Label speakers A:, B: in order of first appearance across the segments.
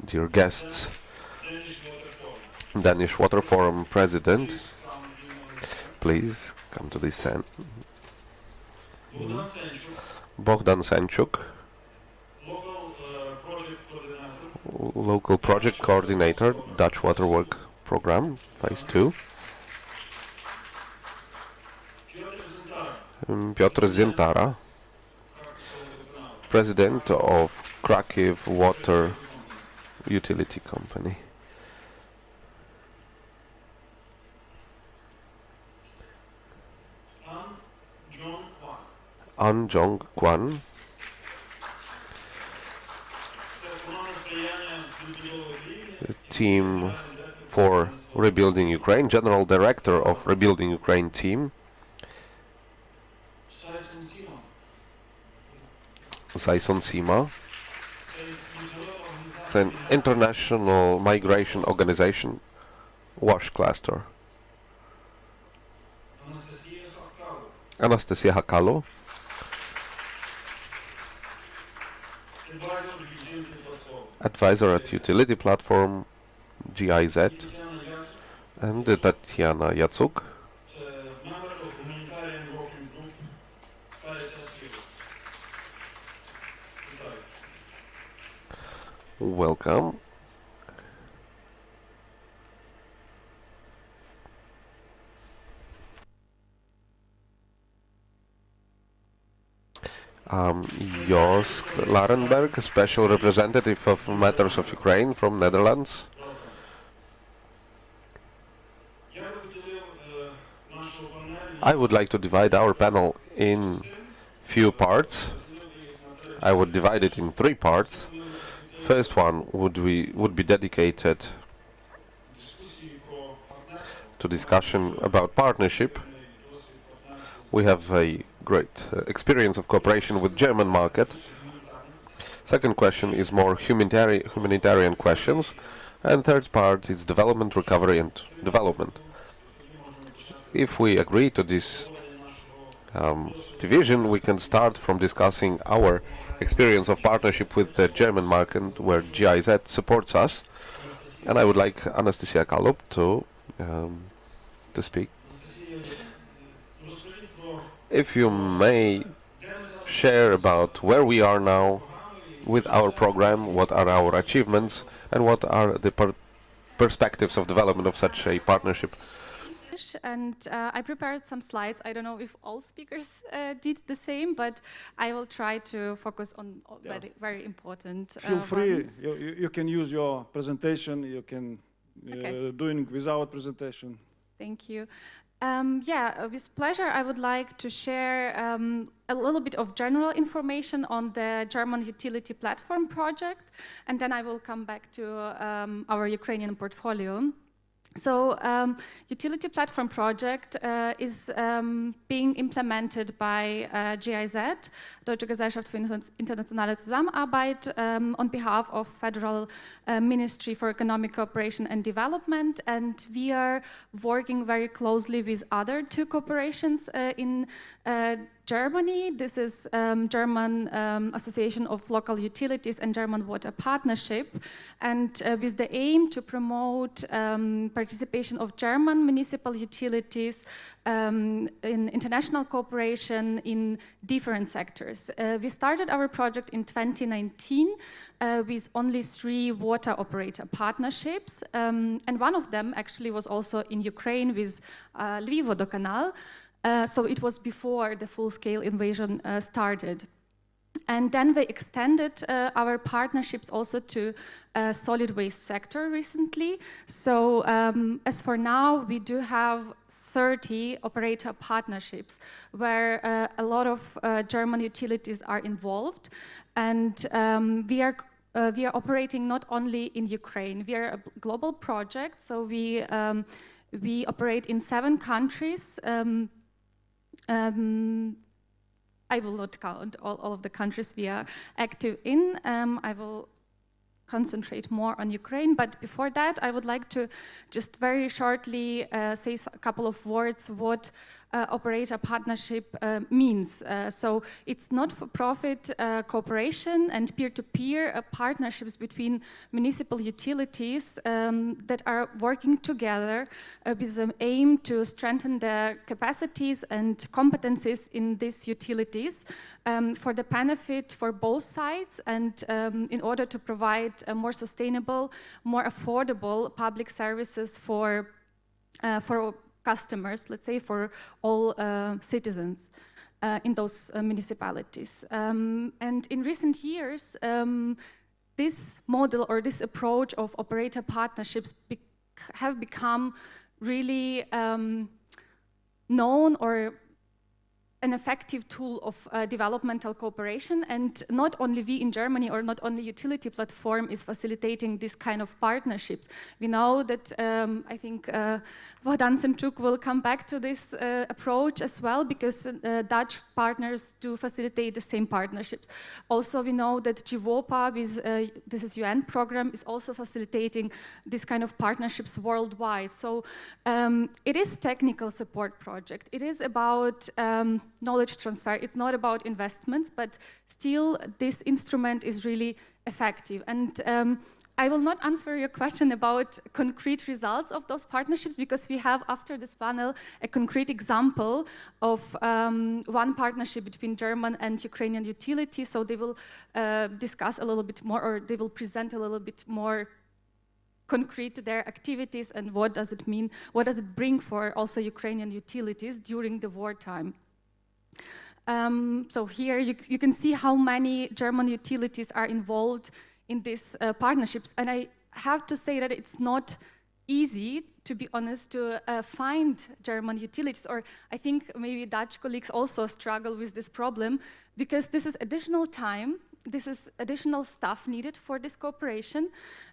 A: dear guests, Danish Water Forum President, please come to this end. Bogdan Sanchuk, Local Project Coordinator, Dutch Waterwork Program, Phase 2. Piotr Ziętara, President of Kraków Water Utility Company. An Jong Kwan, team for Rebuilding Ukraine, General Director of Rebuilding Ukraine team. Saison Sima. It's an international migration organization, WASH cluster. Anastasia Hakalo, advisor at Utility Platform, GIZ, and Tatiana Jacuk, welcome. Joost Larenberg, Special Representative of Matters of Ukraine from Netherlands. I would like to divide our panel in few parts. I would divide it in 3 parts. First one would be dedicated to discussion about partnership. We have a great experience of cooperation with German market. Second question is more humanitarian questions, and third part is development, recovery, and development. If we agree to this division, we can start from discussing our experience of partnership with the German market, where GIZ supports us. And I would like Anastasia Kalup to speak. If you may share about where we are now with our program, what are our achievements, and what are the perspectives of development of such a partnership.
B: And I prepared some slides. I don't know if all speakers did the same, but I will try to focus on very important
C: Feel free. You can use your presentation. You can doing without presentation.
B: Thank you. With pleasure, I would like to share a little bit of general information on the German Utility Platform project, and then I will come back to our Ukrainian portfolio. So, Utility Platform project is being implemented by GIZ, Deutsche Gesellschaft für internationale Zusammenarbeit, on behalf of Federal Ministry for Economic Cooperation and Development, and we are working very closely with other 2 corporations in Germany. This is German Association of Local Utilities and German Water Partnership, and with the aim to promote participation of German municipal utilities in international cooperation in different sectors. We started our project in 2019 with only 3 water operator partnerships, and one of them actually was also in Ukraine with Lviv Vodokanal. So it was before the full-scale invasion started. And then we extended our partnerships also to solid waste sector recently. So as for now, we do have 30 operator partnerships where a lot of German utilities are involved. And we are operating not only in Ukraine. We are a global project, so we operate in 7 countries. I will not count all of the countries we are active in. I will concentrate more on Ukraine, but before that, I would like to just very shortly say a couple of words what operator partnership means. So it's not-for-profit cooperation and peer-to-peer partnerships between municipal utilities that are working together with the aim to strengthen the capacities and competencies in these utilities for the benefit for both sides and in order to provide a more sustainable, more affordable public services for customers, let's say for all citizens in those municipalities. And in recent years, this model or this approach of operator partnerships have become really known or an effective tool of developmental cooperation, and not only we in Germany or not only utility platform is facilitating this kind of partnerships. We know that I think Bogdan Senchuk will come back to this approach as well, because Dutch partners do facilitate the same partnerships. Also, we know that GIVOPA, with this is UN program, is also facilitating this kind of partnerships worldwide. So it is technical support project. It is about knowledge transfer. It's not about investments, but still this instrument is really effective. And I will not answer your question about concrete results of those partnerships, because we have, after this panel, a concrete example of one partnership between German and Ukrainian utilities. So they will discuss a little bit more, or they will present a little bit more concrete their activities and what does it mean, what does it bring for also Ukrainian utilities during the wartime. So here you can see how many German utilities are involved in these partnerships. And I have to say that it's not easy, to be honest, to find German utilities, or I think maybe Dutch colleagues also struggle with this problem, because this is additional time, this is additional staff needed for this cooperation,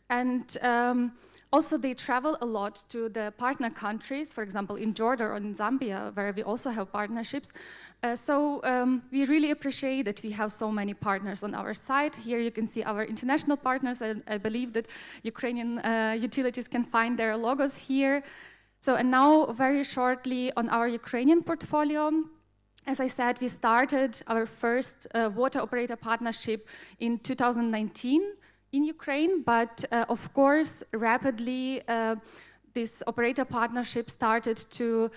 B: and also they travel a lot to the partner countries, for example in Jordan or in Zambia, where we also have partnerships. So we really appreciate that we have so many partners on our side. Here you can see our international partners, and I believe that Ukrainian utilities can find their logos here. So, and now very shortly on our Ukrainian portfolio. As I said, we started our first water operator partnership in 2019 in Ukraine, but of course, rapidly this operator partnership started to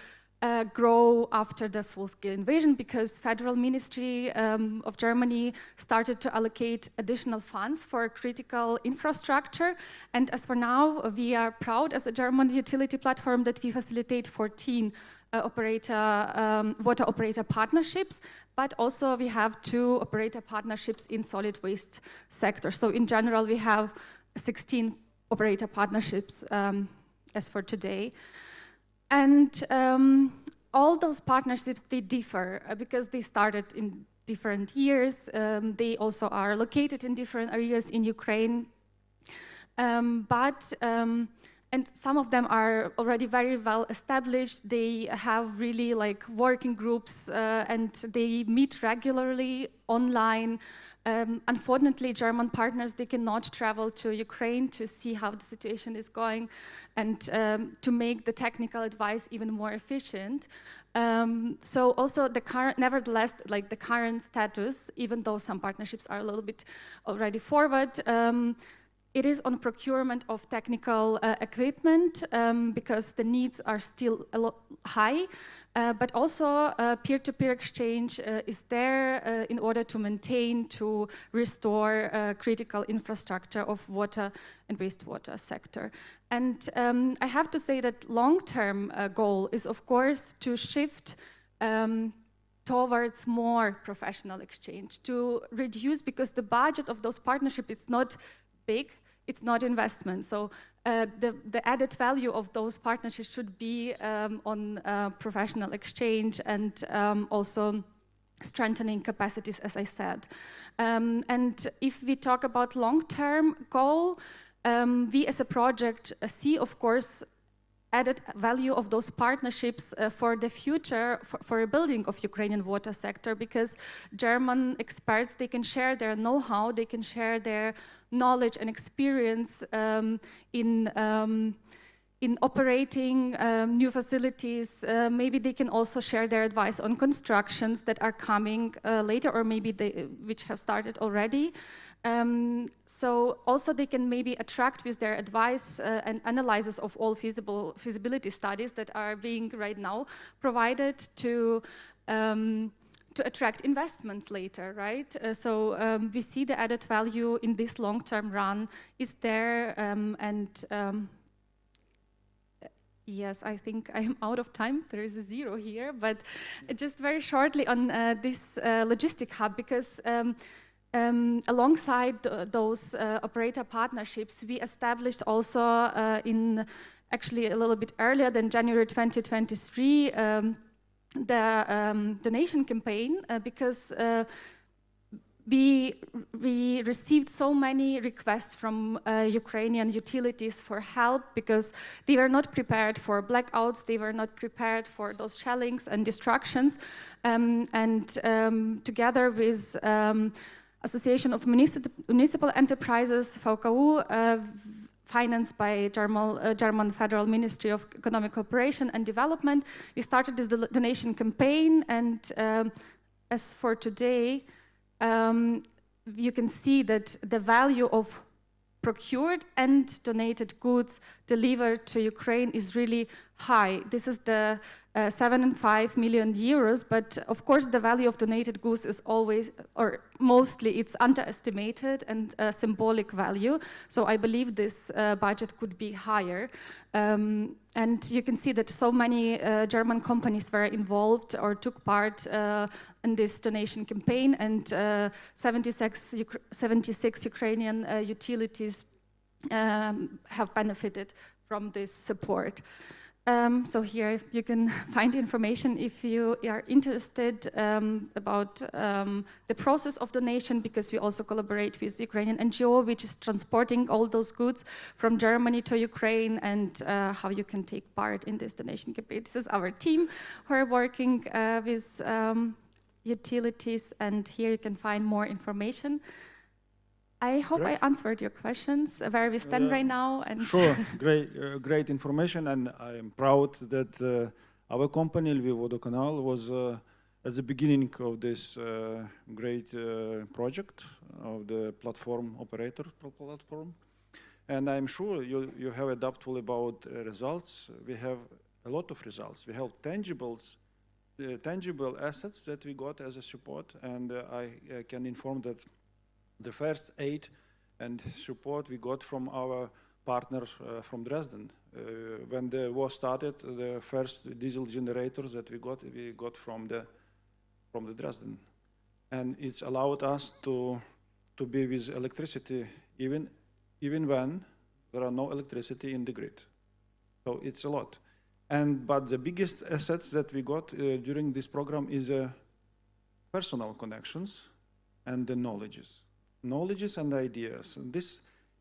B: grow after the full-scale invasion, because Federal Ministry of Germany started to allocate additional funds for critical infrastructure. And as for now, we are proud as a German utility platform that we facilitate 14 water operator partnerships, but also we have 2 operator partnerships in solid waste sector. So in general, we have 16 operator partnerships as for today. And all those partnerships, they differ because they started in different years. They also are located in different areas in Ukraine. And some of them are already very well established. They have really like working groups and they meet regularly online. Unfortunately, German partners, they cannot travel to Ukraine to see how the situation is going and to make the technical advice even more efficient. So also nevertheless, like the current status, even though some partnerships are a little bit already forward, it is on procurement of technical equipment because the needs are still a lot high, but also peer-to-peer exchange is there in order to maintain, to restore critical infrastructure of water and wastewater sector. And I have to say that long-term goal is, of course, to shift towards more professional exchange, to reduce, because the budget of those partnerships is not big, it's not investment. So the added value of those partnerships should be on professional exchange and also strengthening capacities, as I said. And if we talk about long-term goal, we as a project see, of course, added value of those partnerships for the future, for a building of Ukrainian water sector, because German experts, they can share their know-how, they can share their knowledge and experience in in operating new facilities. Maybe they can also share their advice on constructions that are coming later, or maybe which have started already. So also they can maybe attract with their advice and analysis of all feasibility studies that are being right now provided to attract investments later, right? So we see the added value in this long-term run is there, yes, I think I'm out of time. There is a 0 here, but just very shortly on this logistic hub, because alongside those operator partnerships, we established also actually a little bit earlier than January 2023, the donation campaign, because we received so many requests from Ukrainian utilities for help, because they were not prepared for blackouts, they were not prepared for those shellings and destructions, and together with Association of Municipal Enterprises, VKU, financed by German Federal Ministry of Economic Cooperation and Development, we started this donation campaign, and as for today, you can see that the value of procured and donated goods delivered to Ukraine is really high. This is the 7.5 million euros, but of course the value of donated goods is always, or mostly, it's underestimated and symbolic value. So I believe this budget could be higher. And you can see that so many German companies were involved or took part in this donation campaign, and 76 Ukrainian utilities have benefited from this support. So here you can find information if you are interested about the process of donation, because we also collaborate with the Ukrainian NGO, which is transporting all those goods from Germany to Ukraine, and how you can take part in this donation campaign. This is our team who are working with utilities, and here you can find more information. I hope I answered your questions, where we stand right now. And
C: sure, great information, and I am proud that our company, Lviv Vodokanal, was at the beginning of this great project of the platform operator platform. And I'm sure you have a doubtful about results. We have a lot of results. We have tangible assets that we got as a support, and I can inform that the first aid and support we got from our partners from Dresden. When the war started, the first diesel generators that we got from the Dresden, and it's allowed us to be with electricity even when there are no electricity in the grid. So it's a lot. But the biggest assets that we got during this program is personal connections and the knowledges and ideas. And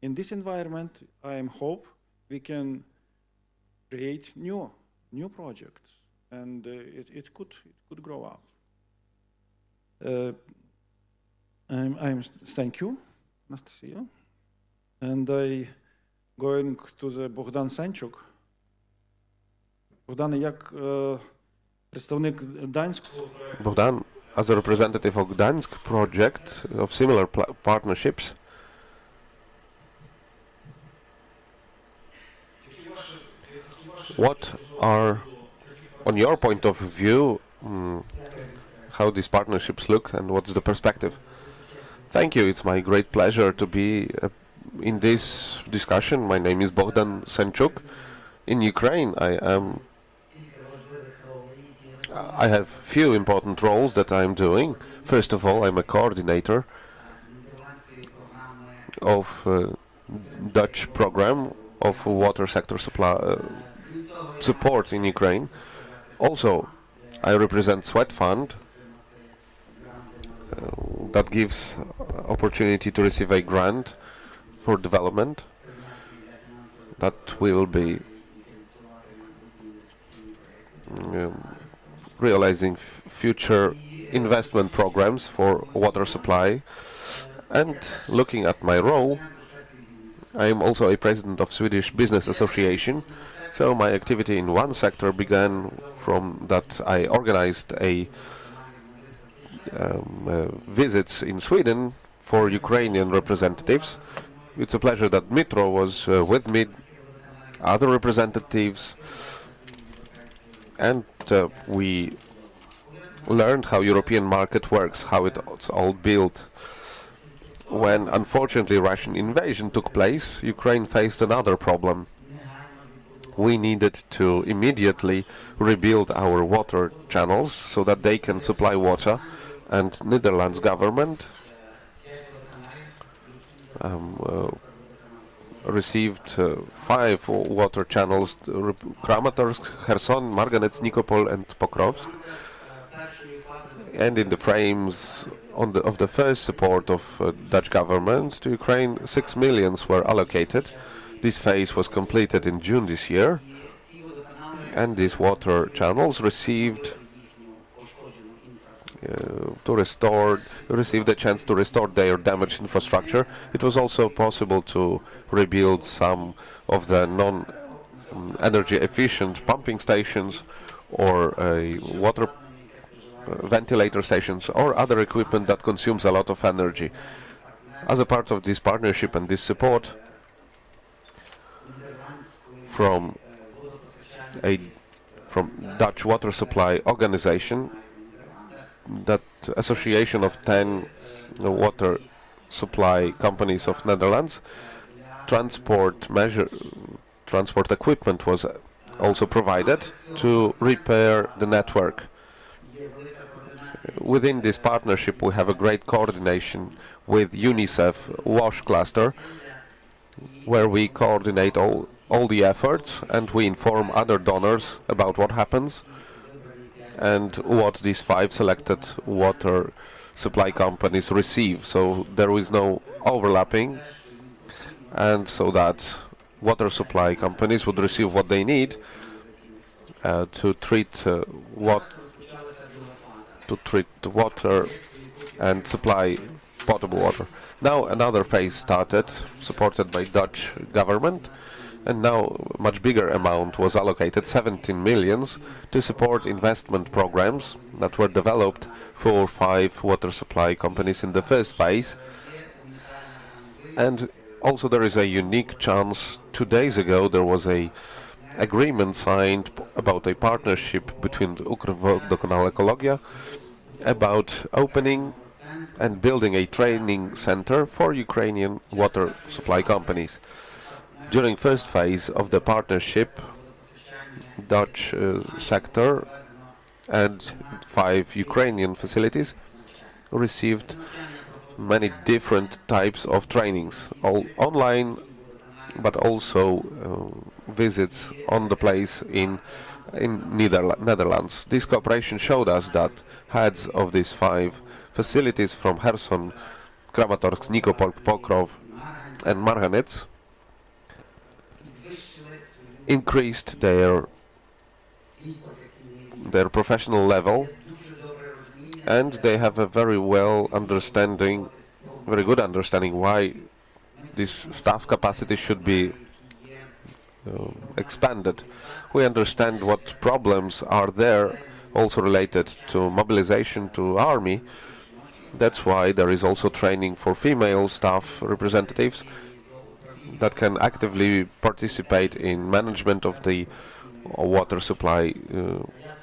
C: in this environment, I hope we can create new projects, and it could grow up. Thank you, Anastasia. And I going to the Богдан Сенчук. Богдан, як представник данського проекту.
A: Bogdan, as a representative of Gdansk project of similar partnerships, what are, on your point of view, how these partnerships look and what's the perspective? Thank you. It's my great pleasure to be in this discussion. My name is Bogdan Senchuk. In Ukraine, I have few important roles that I'm doing. First of all, I'm a coordinator of Dutch program of water sector support in Ukraine. Also, I represent Sweat Fund that gives opportunity to receive a grant for development that will be realizing future investment programs for water supply. And looking at my role, I am also a president of Swedish Business Association, so my activity in one sector began from that I organized visits in Sweden for Ukrainian representatives. It's a pleasure that Dmitro was with me, other representatives, and we learned how European market works, how it's all built. When unfortunately Russian invasion took place, Ukraine faced another problem. We needed to immediately rebuild our water channels so that they can supply water, and Netherlands government received 5 water channels: Kramatorsk, Kherson, Marganets, Nikopol and Pokrovsk. And in the frames of the first support of Dutch government to Ukraine, 6 millions were allocated. This phase was completed in June this year, and these water channels received received a chance to restore their damaged infrastructure. It was also possible to rebuild some of the non-energy efficient pumping stations or water ventilator stations or other equipment that consumes a lot of energy. As a part of this partnership and this support from Dutch water supply organization, that association of 10 water supply companies of Netherlands, transport equipment was also provided to repair the network. Within this partnership we have a great coordination with UNICEF WASH cluster, where we coordinate all the efforts and we inform other donors about what happens and what these 5 selected water supply companies receive. So there is no overlapping, and so that water supply companies would receive what they need to treat water and supply potable water. Now another phase started, supported by Dutch government, and now a much bigger amount was allocated, 17 millions, to support investment programs that were developed for 5 water supply companies in the first phase. And also there is a unique chance. 2 days ago there was a agreement signed about a partnership between Ukrvodokанал Ekologia about opening and building a training center for Ukrainian water supply companies. During first phase of the partnership, Dutch sector and 5 Ukrainian facilities received many different types of trainings, all online, but also visits on the place in Netherlands. This cooperation showed us that heads of these 5 facilities from Kherson, Kramatorsk, Nikopol, Pokrov and Marganets increased their professional level, and they have a very good understanding why this staff capacity should be expanded. We understand what problems are there, also related to mobilization to army. That's why there is also training for female staff representatives that can actively participate in management of the water supply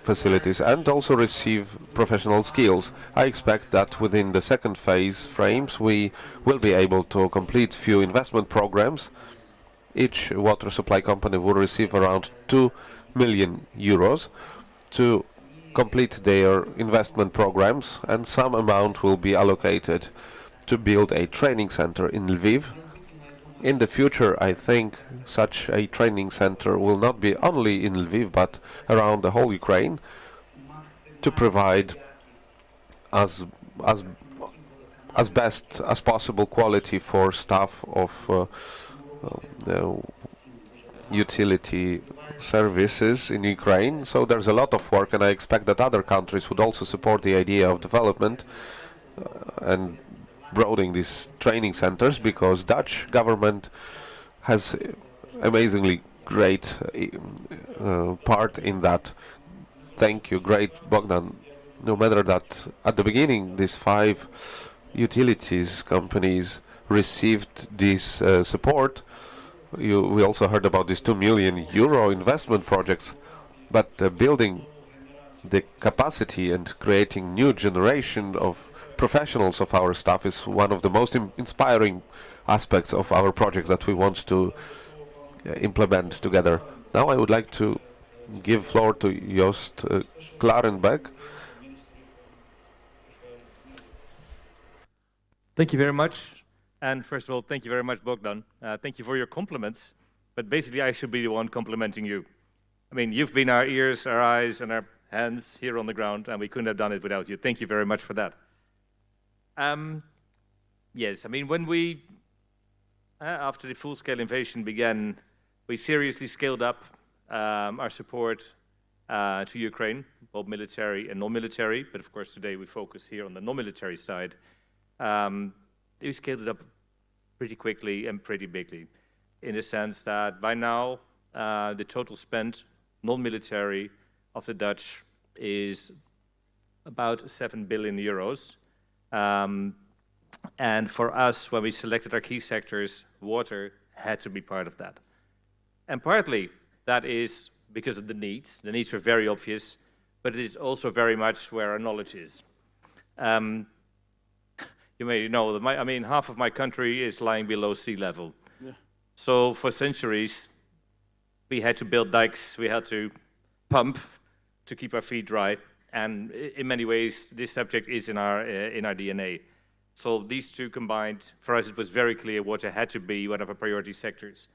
A: facilities and also receive professional skills. I expect that within the second phase frames we will be able to complete few investment programs. Each water supply company will receive around 2 million euros to complete their investment programs, and some amount will be allocated to build a training center in Lviv. In the future, I think such a training center will not be only in Lviv but around the whole Ukraine, to provide as best as possible quality for staff of utility services in Ukraine. So there's a lot of work, and I expect that other countries would also support the idea of development and broadening these training centers, because Dutch government has amazingly great part in that. Thank you, great Bogdan. No matter that at the beginning these 5 utilities companies received this support, we also heard about this 2 million euro investment project, but building the capacity and creating new generation of professionals of our staff is one of the most inspiring aspects of our project that we want to implement together. Now I would like to give floor to Joost Klarenbeck.
D: Thank you very much. And first of all, thank you very much, Bogdan. Thank you for your compliments. But basically, I should be the one complimenting you. I mean, you've been our ears, our eyes, and our hands here on the ground, and we couldn't have done it without you. Thank you very much for that. Yes, I mean, when we, after the full-scale invasion began, we seriously scaled up our support to Ukraine, both military and non-military. But of course, today we focus here on the non-military side. We scaled it up pretty quickly and pretty bigly, in the sense that by now the total spend, non-military, of the Dutch is about 7 billion euros. And for us, when we selected our key sectors, water had to be part of that. And partly that is because of the needs. The needs were very obvious, but it is also very much where our knowledge is. You may know that I mean, half of my country is lying below sea level. Yeah. So for centuries, we had to build dikes, we had to pump to keep our feet dry. And in many ways, this subject is in our DNA. So these two combined, for us, it was very clear water had to be one of our priority sectors.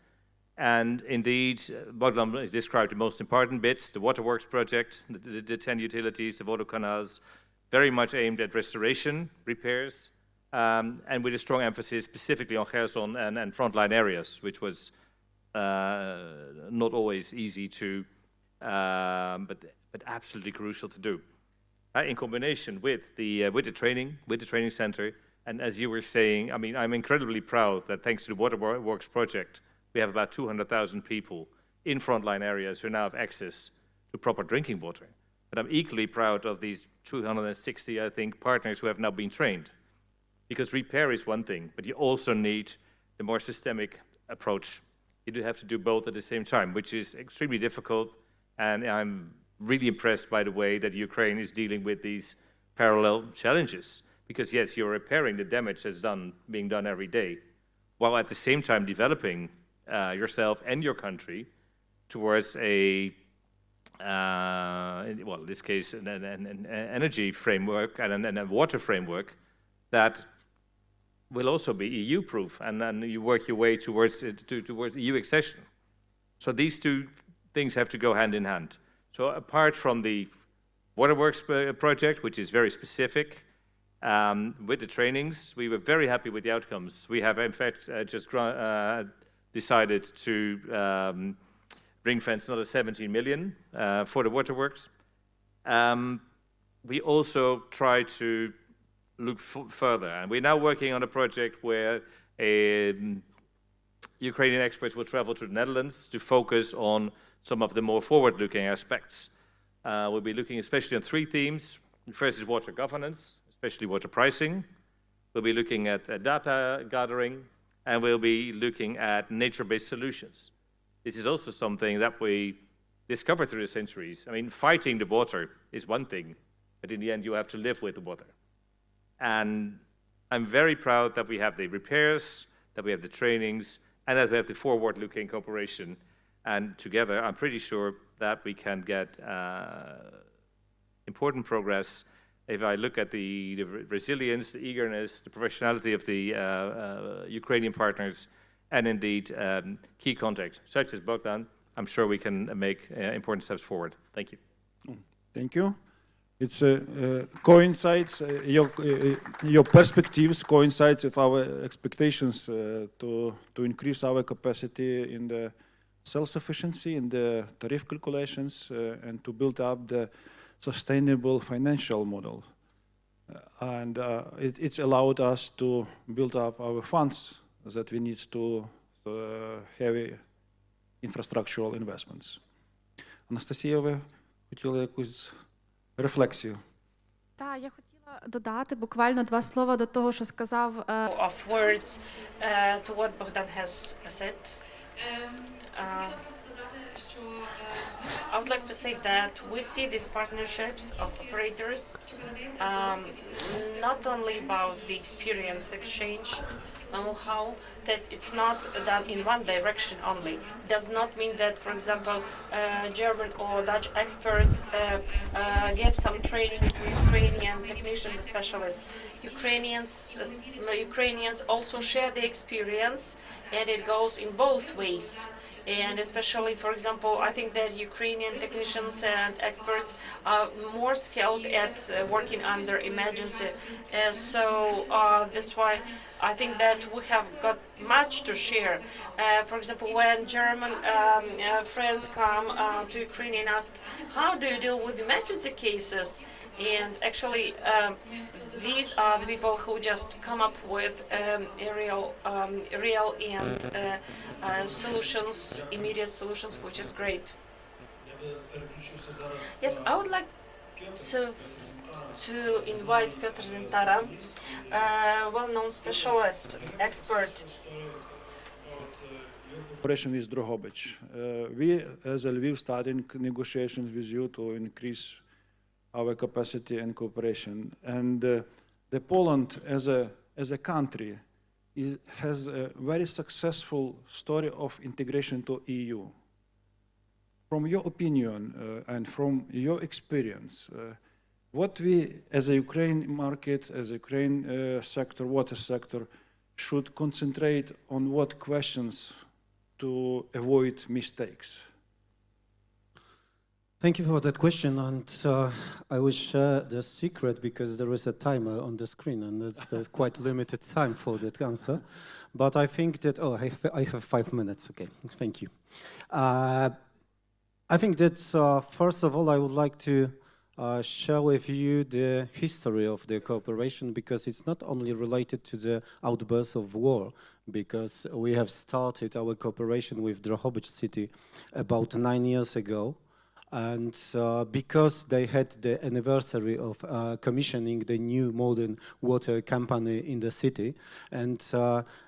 D: And indeed, Bogdan described the most important bits, the waterworks project, the 10 utilities, the water canals, very much aimed at restoration, repairs, and with a strong emphasis specifically on Gerson and frontline areas, which was not always easy to, but absolutely crucial to do. In combination with the training center, and as you were saying, I mean, I'm incredibly proud that thanks to the Waterworks project, we have about 200,000 people in frontline areas who now have access to proper drinking water. But I'm equally proud of these 260, I think, partners who have now been trained. Because repair is one thing, but you also need the more systemic approach. You do have to do both at the same time, which is extremely difficult. And I'm really impressed by the way that Ukraine is dealing with these parallel challenges. Because yes, you're repairing the damage that's being done every day, while at the same time developing yourself and your country towards a, well, in this case, an energy framework and a water framework that will also be EU-proof, and then you work your way towards EU accession. So these two things have to go hand in hand. So apart from the Waterworks project, which is very specific, with the trainings, we were very happy with the outcomes. We have, in fact, just decided to ring-fence another 17 million for the Waterworks. We also try to look further, and we're now working on a project where Ukrainian experts will travel to the Netherlands to focus on some of the more forward-looking aspects. We'll be looking especially on 3 themes. The first is water governance, especially water pricing. We'll be looking at data gathering, and we'll be looking at nature-based solutions. This is also something that we discovered through the centuries. I mean, fighting the water is one thing, but in the end, you have to live with the water. And I'm very proud that we have the repairs, that we have the trainings, and that we have the forward-looking cooperation. And together, I'm pretty sure that we can get important progress. If I look at the resilience, the eagerness, the professionality of the Ukrainian partners, and indeed key contacts, such as Bogdan, I'm sure we can make important steps forward. Thank you.
C: Thank you. It's coincides, your perspectives coincides with our expectations to increase our capacity in the self-sufficiency, in the tariff calculations, and to build up the sustainable financial model. And it's allowed us to build up our funds that we need to heavy infrastructural investments. Анастасія, ви хотіли якусь рефлексію?
B: Так, я хотіла додати буквально 2 слова до того, що сказав
E: of words to what Bogdan has said. I would like to say that we see these partnerships of operators not only about the experience exchange, know-how, that it's not done in one direction only. It does not mean that, for example, German or Dutch experts give some training to Ukrainian technicians and specialists. Ukrainians also share the experience, and it goes in both ways. And especially, for example, I think that Ukrainian technicians and experts are more skilled at working under emergency. So that's why I think that we have got much to share. For example, when German friends come to Ukraine and ask, how do you deal with emergency cases? And actually, these are the people who just come up with real and solutions, immediate solutions, which is great. Yes, I would like to invite Piotr Zintara, well-known specialist, expert.
C: Cooperation with Drohobych. We, as Lviv, starting negotiations with you to increase our capacity and cooperation. And the Poland, as a country, has a very successful story of integration to EU. From your opinion and from your experience, what we, as a Ukraine market, as a Ukraine sector, water sector, should concentrate on what questions to avoid mistakes?
F: Thank you for that question, and I will share the secret because there is a timer on the screen, and there's quite limited time for that answer. But I think that I have 5 minutes. Okay, thank you. I think that first of all, I would like to share with you the history of the cooperation, because it's not only related to the outburst of war, because we have started our cooperation with Drohobych city about 9 years ago. And because they had the anniversary of commissioning the new modern water company in the city, and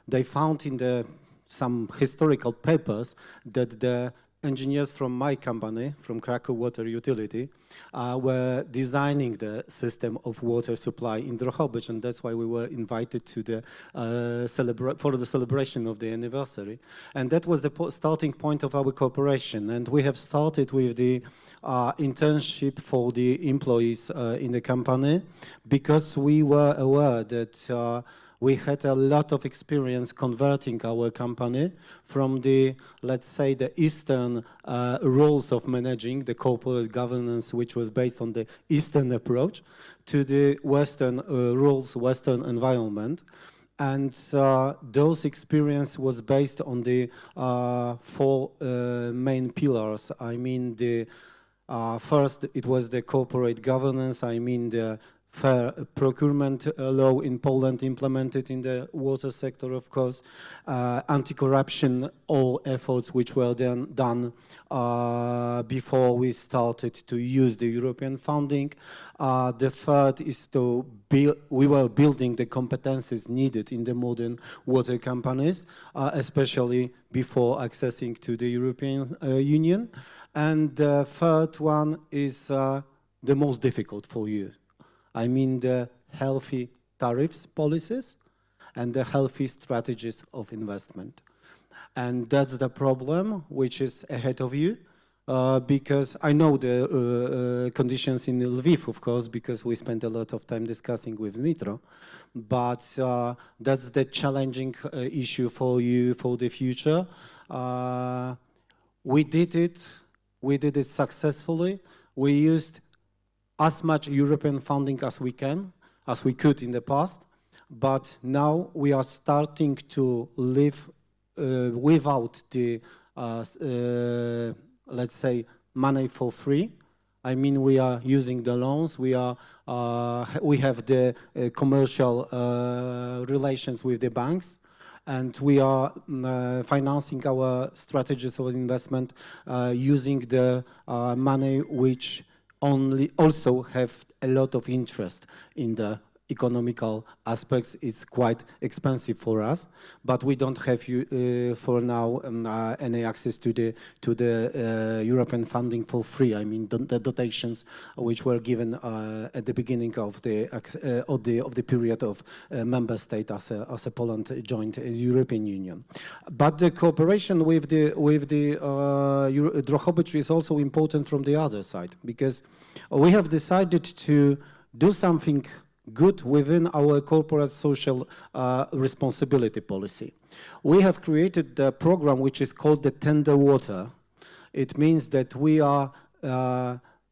F: they found in some historical papers that the engineers from my company, from Krakow Water Utility, were designing the system of water supply in Drohobych, and that's why we were invited to the for the celebration of the anniversary. And that was the starting point of our cooperation. And we have started with the internship for the employees in the company, because we were aware that we had a lot of experience converting our company from the, let's say, the Eastern rules of managing the corporate governance, which was based on the Eastern approach, to the Western rules, Western environment. And those experience was based on the 4 main pillars. I mean, first, it was the corporate governance. I mean, the fair procurement law in Poland implemented in the water sector, of course, anti-corruption, all efforts which were then done before we started to use the European funding. The third is to we were building the competences needed in the modern water companies, especially before accessing to the European Union. And the third one is the most difficult for you. I mean the healthy tariffs policies and the healthy strategies of investment. And that's the problem which is ahead of you, because I know the conditions in Lviv, of course, because we spent a lot of time discussing with Mitro, but that's the challenging issue for you for the future. We did it successfully. We used as much European funding as we could in the past, but now we are starting to live without the, let's say, money for free. I mean, we are using the loans, we have the commercial relations with the banks, and we are financing our strategies of investment using the money which also have a lot of interest in the economical aspects. Is quite expensive for us, but we don't have for now any access to the European funding for free. I mean the dotations which were given at the beginning of the period of member state as a Poland joined European Union. But the cooperation with the Drohobych is also important from the other side, because we have decided to do something good within our corporate social responsibility policy. We have created the program which is called the Tender Water. It means that we are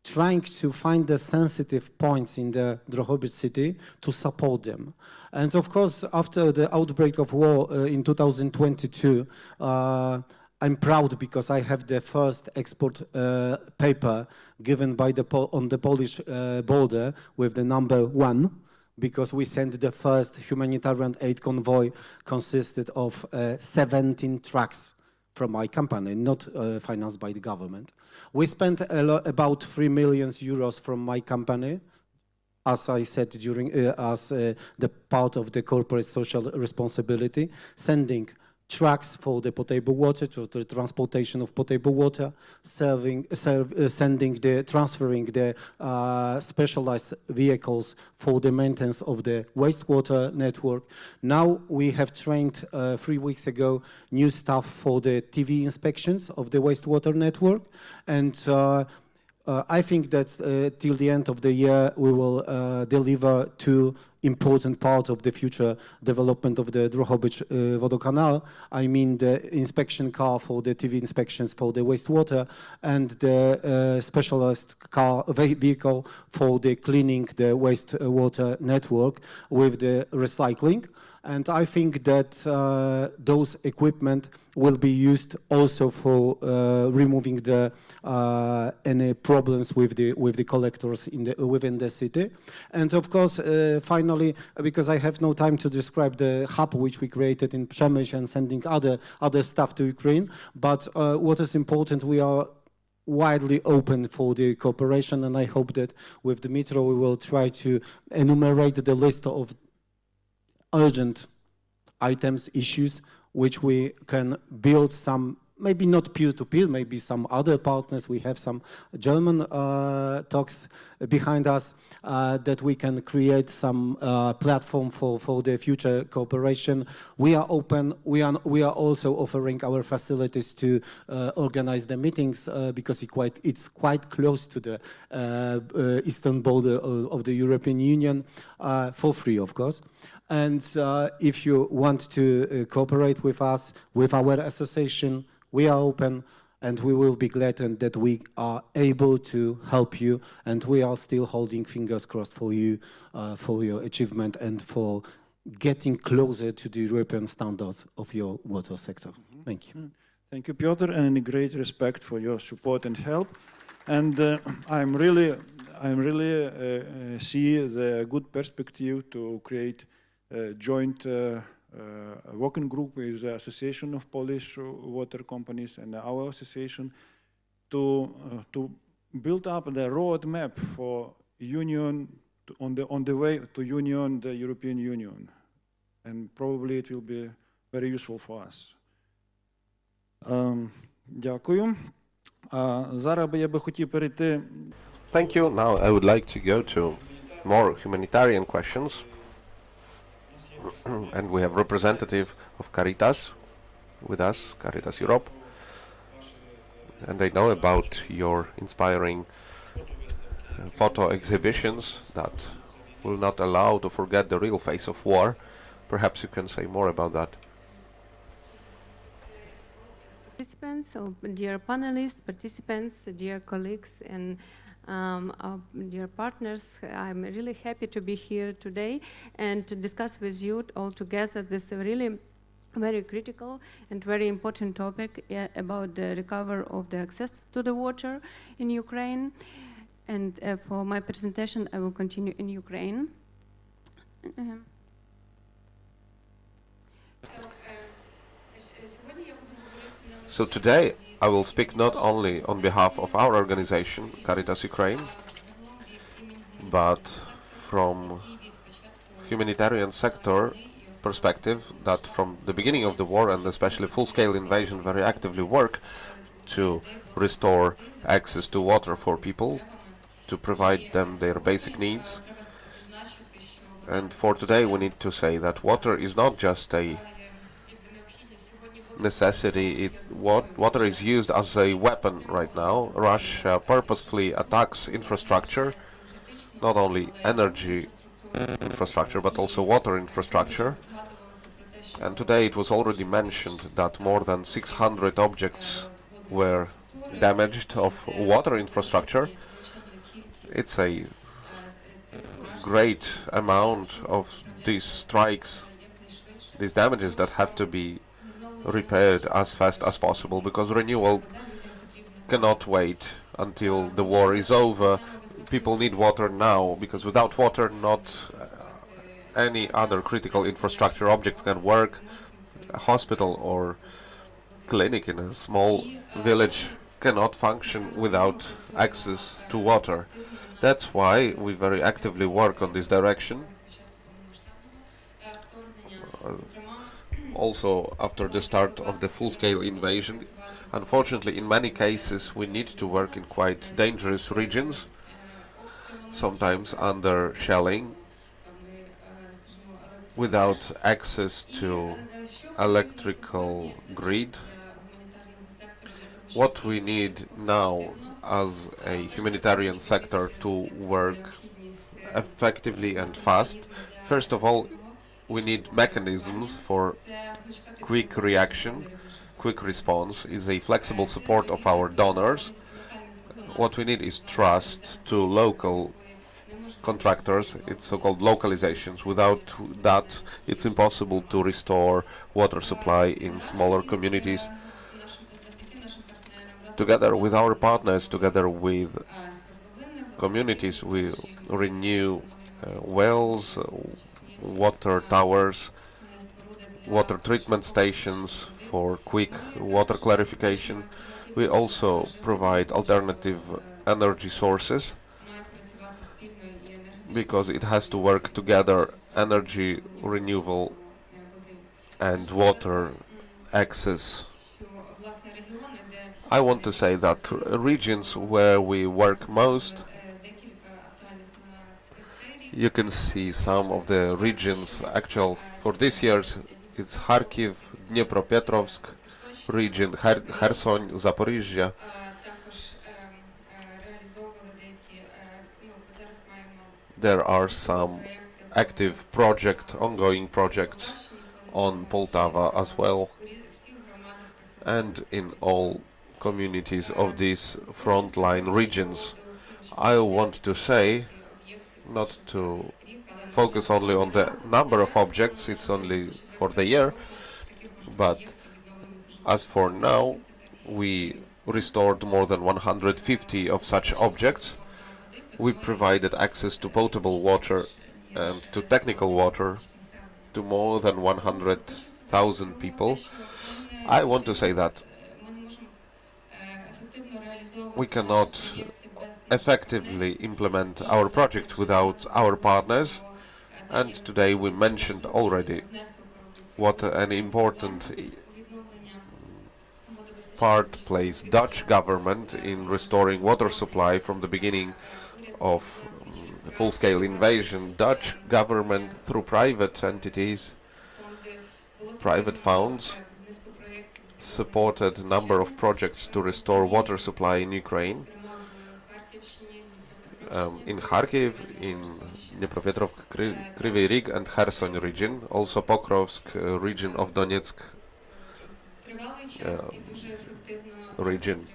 F: trying to find the sensitive points in the Drohobych city to support them. And of course, after the outbreak of war in 2022, I'm proud because I have the first export paper given by on the Polish border with the number 1, because we sent the first humanitarian aid convoy consisted of 17 trucks from my company, not financed by the government. We spent about 3 million euros from my company, as I said, during as the part of the corporate social responsibility, sending trucks for the potable water, to the transportation of potable water, transferring the specialized vehicles for the maintenance of the wastewater network. Now we have trained 3 weeks ago new staff for the TV inspections of the wastewater network, and I think that till the end of the year we will deliver 2 important parts of the future development of the Drohobych Vodokanal. I mean the inspection car for the TV inspections for the wastewater, and the specialized vehicle for the cleaning the wastewater network with the recycling. And I think that those equipment will be used also for removing the any problems with the collectors within the city. And of course, finally, because I have no time to describe the hub which we created in Przemyśl and sending other stuff to Ukraine, but what is important, we are widely open for the cooperation, and I hope that with Dmytro we will try to enumerate the list of urgent items, issues, which we can build some, maybe not peer-to-peer, maybe some other partners. We have some German talks behind us that we can create some platform for the future cooperation. We are open. We are also offering our facilities to organize the meetings because it's quite close to the eastern border of the European Union, for free, of course. And if you want to cooperate with us, with our association, we are open, and we will be glad that we are able to help you, and we are still holding fingers crossed for you, for your achievement and for getting closer to the European standards of your water sector. Thank you.
C: Thank you, Piotr, and great respect for your support and help. And I'm really see the good perspective to create a joint working group with the Association of Polish Water Companies and our association to build up the roadmap for union on the way to union, the European Union, and probably it will be very useful for us. Дякую. Зараз я би хотів перейти.
A: Thank you. Now I would like to go to more humanitarian questions. And we have representative of Caritas with us, Caritas Europe. And I know about your inspiring photo exhibitions that will not allow to forget the real face of war. Perhaps you can say more about that.
G: Participants, so dear panelists, participants, dear colleagues, and dear partners, I'm really happy to be here today and to discuss with you all together this really very critical and very important topic about the recovery of the access to the water in Ukraine. And for my presentation, I will continue in Ukraine.
A: So today I will speak not only on behalf of our organization, Caritas Ukraine, but from humanitarian sector perspective, that from the beginning of the war and especially full-scale invasion very actively work to restore access to water for people, to provide them their basic needs. And for today we need to say that water is not just a necessity, water is used as a weapon right now. Russia purposefully attacks infrastructure, not only energy infrastructure but also water infrastructure. And today it was already mentioned that more than 600 objects were damaged of water infrastructure. It's a great amount of these strikes, these damages that have to be repaired as fast as possible, because renewal cannot wait until the war is over. People need water now, because without water not any other critical infrastructure object can work. A hospital or clinic in a small village cannot function without access to water. That's why we very actively work on this direction. Also, after the start of the full-scale invasion, unfortunately, in many cases, we need to work in quite dangerous regions, sometimes under shelling, without access to electrical grid. What we need now as a humanitarian sector to work effectively and fast, first of all, we need mechanisms for quick reaction, quick response, is a flexible support of our donors. What we need is trust to local contractors, it's so-called localizations. Without that, it's impossible to restore water supply in smaller communities. Together with our partners, together with communities, we renew wells, water towers, water treatment stations for quick water clarification. We also provide alternative energy sources, because it has to work together, energy renewal and water access. I want to say that regions where we work most, you can see some of the regions actual for this year. It's Kharkiv, Dnipropetrovsk region, Kherson, Zaporizhia. There are some active ongoing projects on Poltava as well, and in all communities of these frontline regions. I want to say, not to focus only on the number of objects, it's only for the year, but as for now, we restored more than 150 of such objects. We provided access to potable water and to technical water to more than 100,000 people. I want to say that we cannot effectively implement our project without our partners, and today we mentioned already what an important part plays Dutch government in restoring water supply from the beginning of the full-scale invasion. Dutch government, through private entities, private funds, supported a number of projects to restore water supply in Ukraine. In Kharkiv, in Dnipropetrovsk, Kryvyi Rih and Kherson region, also Pokrovsk region of Donetsk region.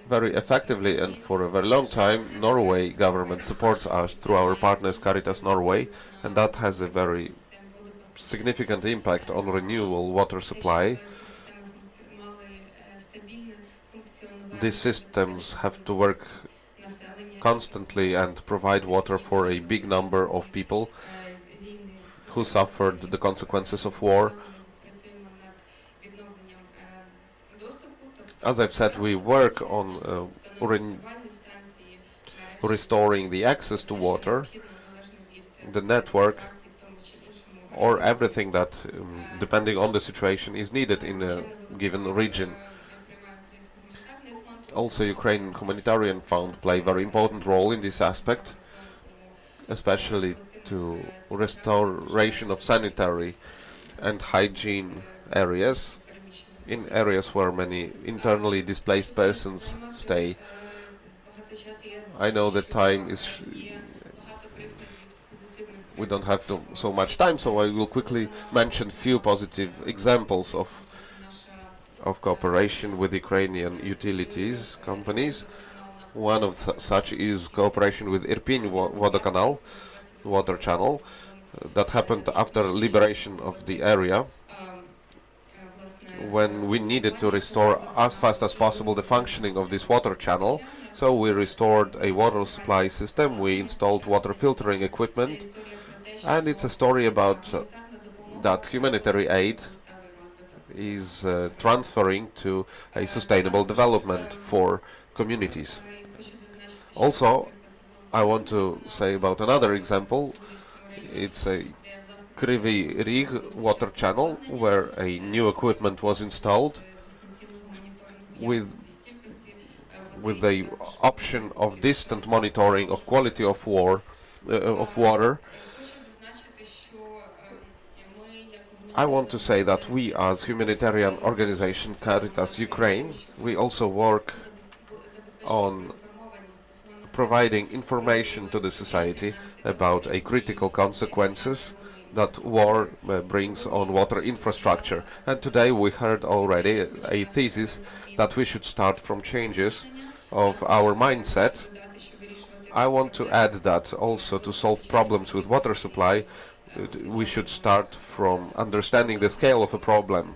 A: Very effectively and for a very long time, Norway government supports us through our partners Caritas Norway, and that has a very significant impact on renewable water supply. These systems have to work constantly and provide water for a big number of people who suffered the consequences of war. As I've said, we work on restoring the access to water, the network, or everything that, depending on the situation, is needed in a given region. Also, Ukrainian Humanitarian Fund play a very important role in this aspect, especially to restoration of sanitary and hygiene areas in areas where many internally displaced persons stay. I know that time is we don't have so much time, so I will quickly mention few positive examples of cooperation with Ukrainian utilities companies. One of such is cooperation with Irpin Vodokanal, water channel, that happened after liberation of the area, when we needed to restore as fast as possible the functioning of this water channel. So we restored a water supply system, we installed water filtering equipment, and it's a story about that humanitarian aid is transferring to a sustainable development for communities. Also, I want to say about another example. It's a Kryvyi Rih water channel where a new equipment was installed with the option of distant monitoring of quality of water. I want to say that we, as humanitarian organization Caritas Ukraine, we also work on providing information to the society about a critical consequences that war brings on water infrastructure. And today we heard already a thesis that we should start from changes of our mindset. I want to add that also to solve problems with water supply, we should start from understanding the scale of a problem.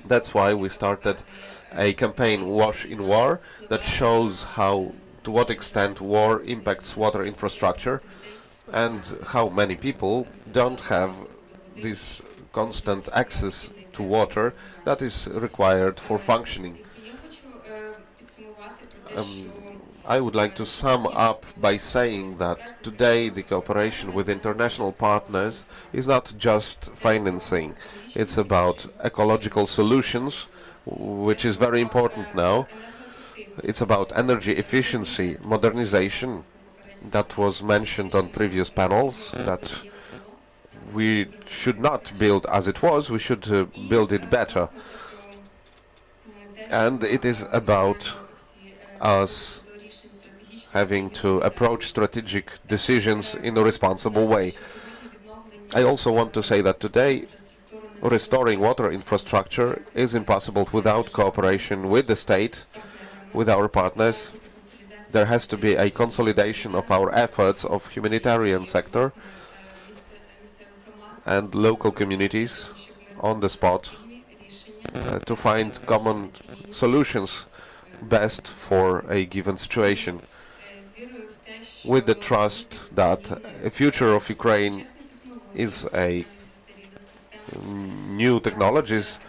A: That's why we started a campaign, Wash in War, that shows to what extent war impacts water infrastructure and how many people don't have this constant access to water that is required for functioning. I would like to sum up by saying that today the cooperation with international partners is not just financing. It's about ecological solutions, which is very important now. It's about energy efficiency, modernization, that was mentioned on previous panels, that we should not build as it was, we should build it better. And it is about us having to approach strategic decisions in a responsible way. I also want to say that today restoring water infrastructure is impossible without cooperation with the state, with our partners. There has to be a consolidation of our efforts of humanitarian sector and local communities on the spot to find common solutions best for a given situation, with the trust that a future of Ukraine is a new technologies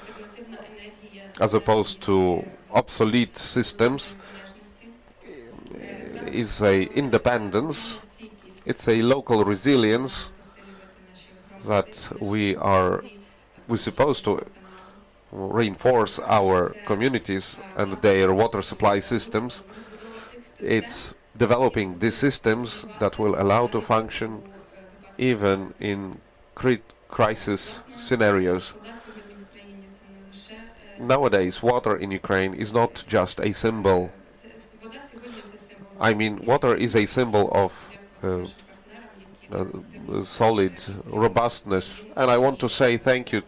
A: as opposed to obsolete systems, is a independence, it's a local resilience that we're supposed to reinforce our communities and their water supply systems. It's developing these systems that will allow to function even in crisis scenarios. Nowadays, water in Ukraine is not just a symbol. I mean, water is a symbol of solid robustness, and I want to say thank you,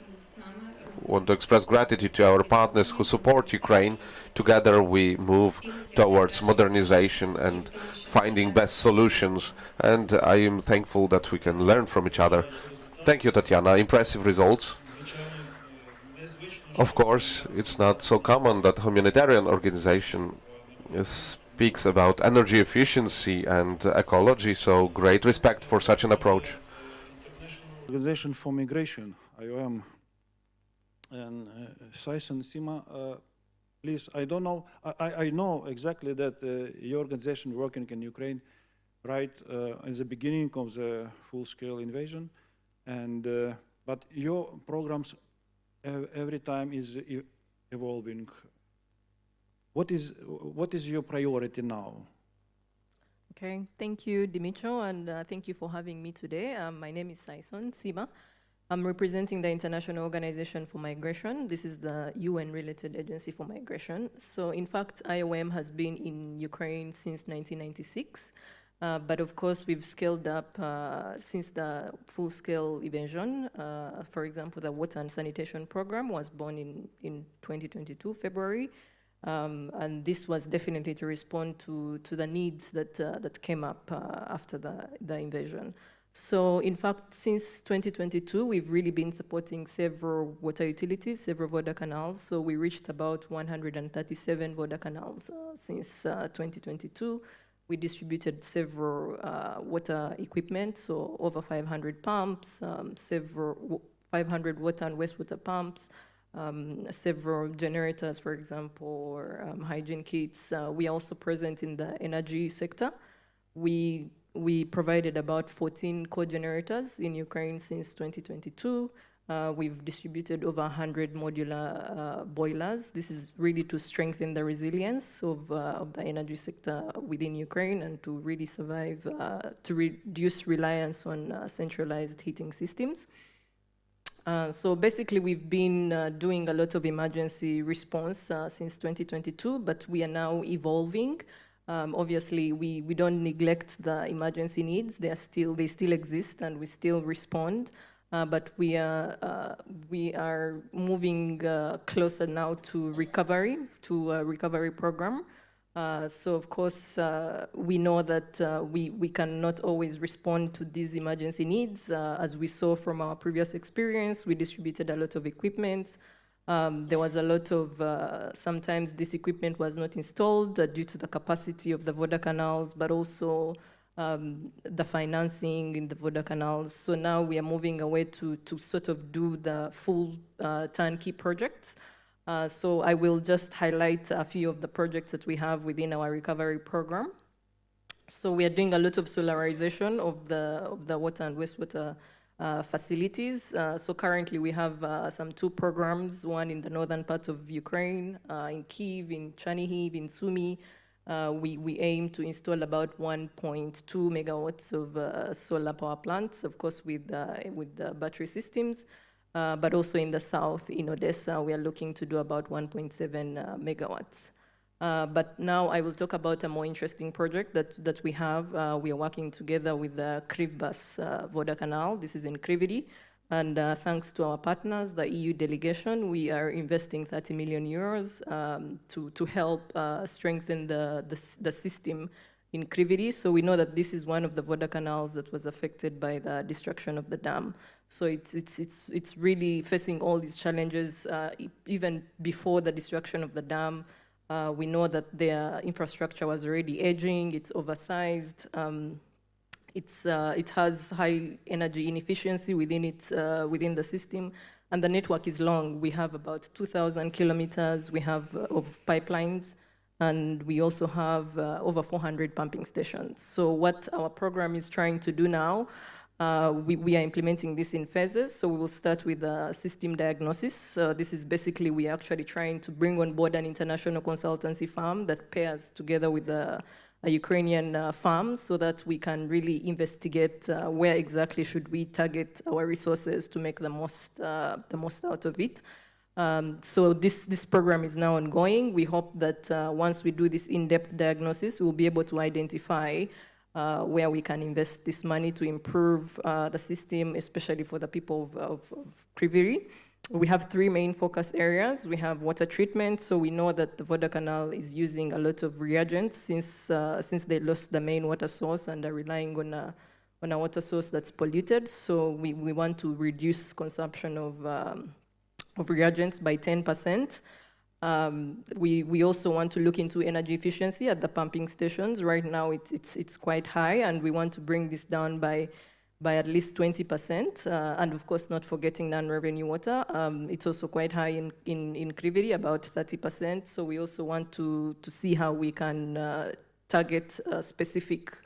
A: want to express gratitude to our partners who support Ukraine. Together we move towards modernization and finding best solutions, and I am thankful that we can learn from each other. Thank you, Tatiana. Impressive results. Of course, it's not so common that humanitarian organization speaks about energy efficiency and ecology, so great respect for such an approach.
C: Organization for Migration, IOM, and SAIS and SIMA please, I don't know, I know exactly that your organization working in Ukraine, right, in the beginning of the full-scale invasion, and but your programs every time is evolving. What is your priority now?
H: Okay, thank you, Dimitro, and thank you for having me today. My name is Saison Sima. I'm representing the International Organization for Migration. This is the UN-related agency for migration. So in fact, IOM has been in Ukraine since 1996. But of course, we've scaled up since the full-scale invasion. For example, the water and sanitation program was born in 2022, February. And this was definitely to respond to the needs that came up after the invasion. So in fact, since 2022, we've really been supporting several water utilities, several water canals. So we reached about 137 water canals since 2022. We distributed several water equipment, so over 500 pumps, several 500 water and wastewater pumps, several generators, for example, or hygiene kits. We are also present in the energy sector. We provided about 14 co-generators in Ukraine since 2022. We've distributed over 100 modular boilers. This is really to strengthen the resilience of the energy sector within Ukraine and to really survive, to reduce reliance on centralized heating systems. So basically, we've been doing a lot of emergency response since 2022, but we are now evolving. Obviously, we don't neglect the emergency needs. They still exist, and we still respond. But we are moving closer now to recovery, to a recovery program. So of course, we know that we cannot always respond to these emergency needs. As we saw from our previous experience, we distributed a lot of equipment. There was a lot of, sometimes this equipment was not installed due to the capacity of the water canals, but also the financing in the water canals. So now we are moving away to sort of do the full turnkey projects. So I will just highlight a few of the projects that we have within our recovery program. So we are doing a lot of solarization of the water and wastewater facilities. So currently we have some two programs, one in the northern part of Ukraine, in Kyiv, in Chernihiv, in Sumy. We aim to install about 1.2 megawatts of solar power plants, of course with the battery systems. But also in the south, in Odessa, we are looking to do about 1.7 megawatts. But now I will talk about a more interesting project that we have. We are working together with the Krivbas water canal. This is in Krividi. And thanks to our partners, the EU delegation, we are investing 30 million euros to help strengthen the system in Krividi. So we know that this is one of the water canals that was affected by the destruction of the dam. So it's really facing all these challenges even before the destruction of the dam. We know that their infrastructure was already aging, it's oversized, it has high energy inefficiency within the system, and the network is long. We have about 2,000 kilometers of pipelines, and we also have over 400 pumping stations. So what our program is trying to do now, we are implementing this in phases. So we will start with system diagnosis. So this is basically, we are actually trying to bring on board an international consultancy firm that pairs together with a Ukrainian farm so that we can really investigate where exactly should we target our resources to make the most out of it. So this program is now ongoing. We hope that once we do this in-depth diagnosis, we'll be able to identify where we can invest this money to improve the system, especially for the people of Kriviri. We have three main focus areas. We have water treatment, so we know that the Voda Canal is using a lot of reagents since they lost the main water source and are relying on a water source that's polluted. So we want to reduce consumption of reagents by 10%. We also want to look into energy efficiency at the pumping stations. Right now it's quite high, and we want to bring this down by by at least 20%, and of course not forgetting non-revenue water. It's also quite high in Kriviri, about 30%, so we also want to see how we can target specific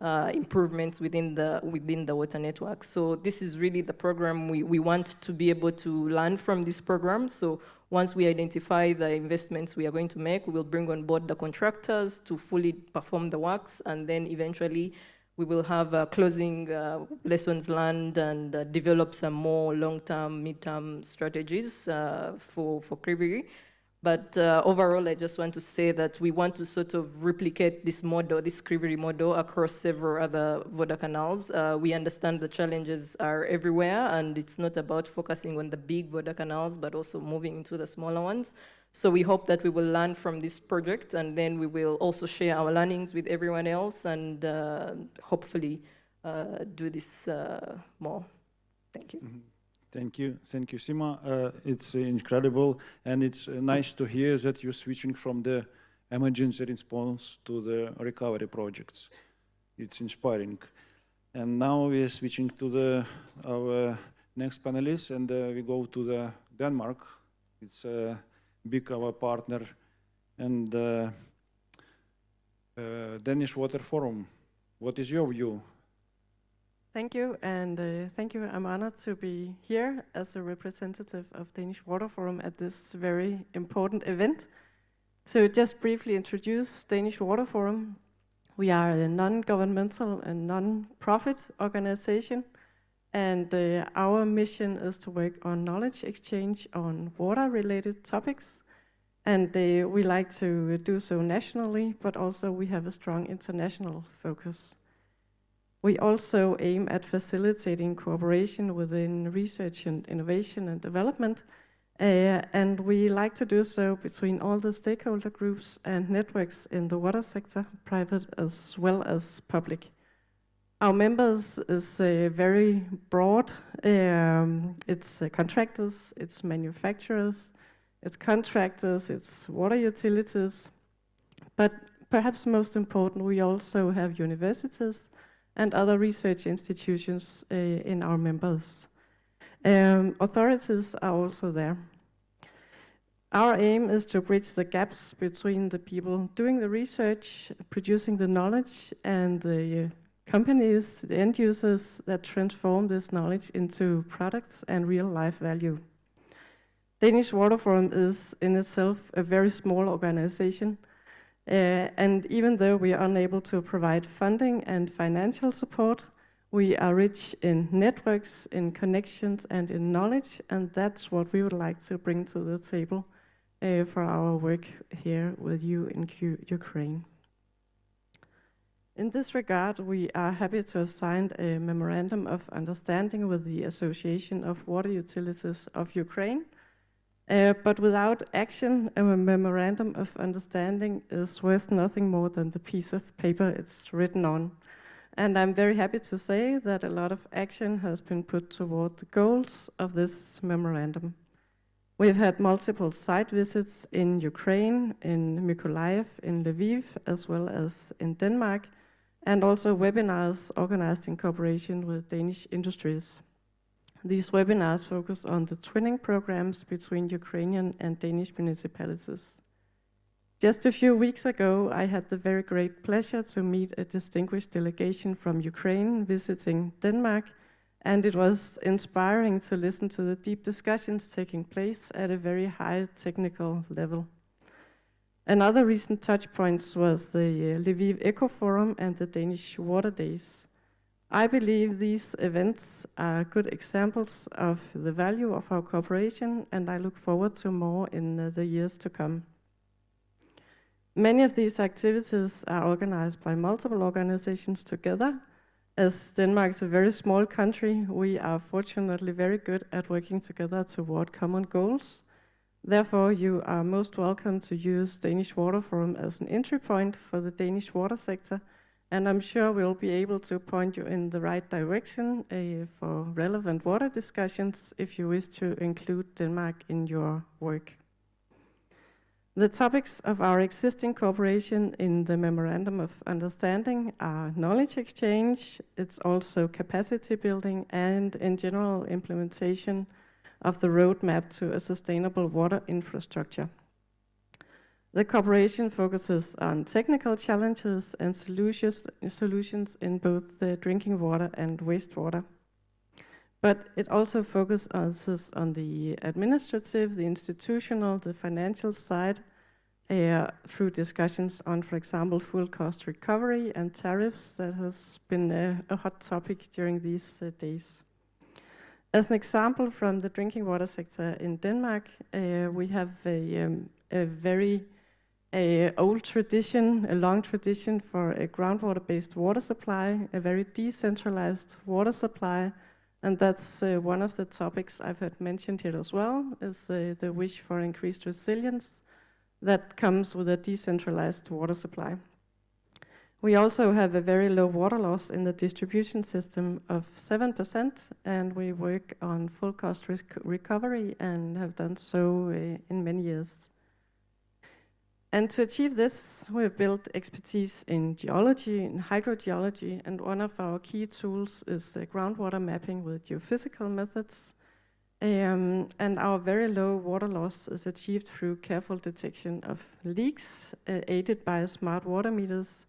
H: improvements within the water network. So this is really the program we want to be able to learn from this program. So once we identify the investments we are going to make, we will bring on board the contractors to fully perform the works, and then eventually we will have closing lessons learned and develop some more long-term, mid-term strategies for Kriviri. But overall, I just want to say that we want to sort of replicate this model, this Kriviri model, across several other water canals. We understand the challenges are everywhere, and it's not about focusing on the big water canals, but also moving into the smaller ones. So we hope that we will learn from this project, and then we will also share our learnings with everyone else, and hopefully do this more. Thank you.
C: Mm-hmm. Thank you, Sima. It's incredible, and it's nice to hear that you're switching from the emergency response to the recovery projects. It's inspiring. And now we are switching to our next panelist, and we go to Denmark. It's big our partner, and Danish Water Forum. What is your view?
I: Thank you, and thank you. I'm honored to be here as a representative of Danish Water Forum at this very important event. To just briefly introduce Danish Water Forum, we are a non-governmental and non-profit organization, and our mission is to work on knowledge exchange on water-related topics, and we like to do so nationally, but also we have a strong international focus. We also aim at facilitating cooperation within research and innovation and development, and we like to do so between all the stakeholder groups and networks in the water sector, private as well as public. Our members is very broad. It's contractors, it's manufacturers, it's contractors, it's water utilities, but perhaps most important, we also have universities and other research institutions in our members. Authorities are also there. Our aim is to bridge the gaps between the people doing the research, producing the knowledge, and the companies, the end users that transform this knowledge into products and real life value. Danish Water Forum is in itself a very small organization, and even though we are unable to provide funding and financial support, we are rich in networks, in connections, and in knowledge, and that's what we would like to bring to the table for our work here with you in Ukraine. In this regard, we are happy to have signed a memorandum of understanding with the Association of Water Utilities of Ukraine. But without action, a memorandum of understanding is worth nothing more than the piece of paper it's written on. And I'm very happy to say that a lot of action has been put toward the goals of this memorandum. We've had multiple site visits in Ukraine, in Mykolaiv, in Lviv, as well as in Denmark, and also webinars organized in cooperation with Danish industries. These webinars focus on the twinning programs between Ukrainian and Danish municipalities. Just a few weeks ago, I had the very great pleasure to meet a distinguished delegation from Ukraine visiting Denmark, and it was inspiring to listen to the deep discussions taking place at a very high technical level. Another recent touch points was the Lviv Eco Forum and the Danish Water Days. I believe these events are good examples of the value of our cooperation, and I look forward to more in the years to come. Many of these activities are organized by multiple organizations together. As Denmark is a very small country, we are fortunately very good at working together toward common goals. Therefore, you are most welcome to use Danish Water Forum as an entry point for the Danish water sector, and I'm sure we'll be able to point you in the right direction for relevant water discussions if you wish to include Denmark in your work. The topics of our existing cooperation in the Memorandum of Understanding are knowledge exchange, it's also capacity building, and in general implementation of the roadmap to a sustainable water infrastructure. The cooperation focuses on technical challenges and solutions in both the drinking water and wastewater. But it also focuses on the administrative, the institutional, the financial side through discussions on, for example, full cost recovery and tariffs that has been a hot topic during these days. As an example from the drinking water sector in Denmark, we have a very old tradition, a long tradition for a groundwater-based water supply, a very decentralized water supply, and that's one of the topics I've heard mentioned here as well, is the wish for increased resilience that comes with a decentralized water supply. We also have a very low water loss in the distribution system of 7%, and we work on full cost recovery and have done so in many years. And to achieve this, we have built expertise in geology and hydrogeology, and one of our key tools is groundwater mapping with geophysical methods. And our very low water loss is achieved through careful detection of leaks, aided by smart water meters.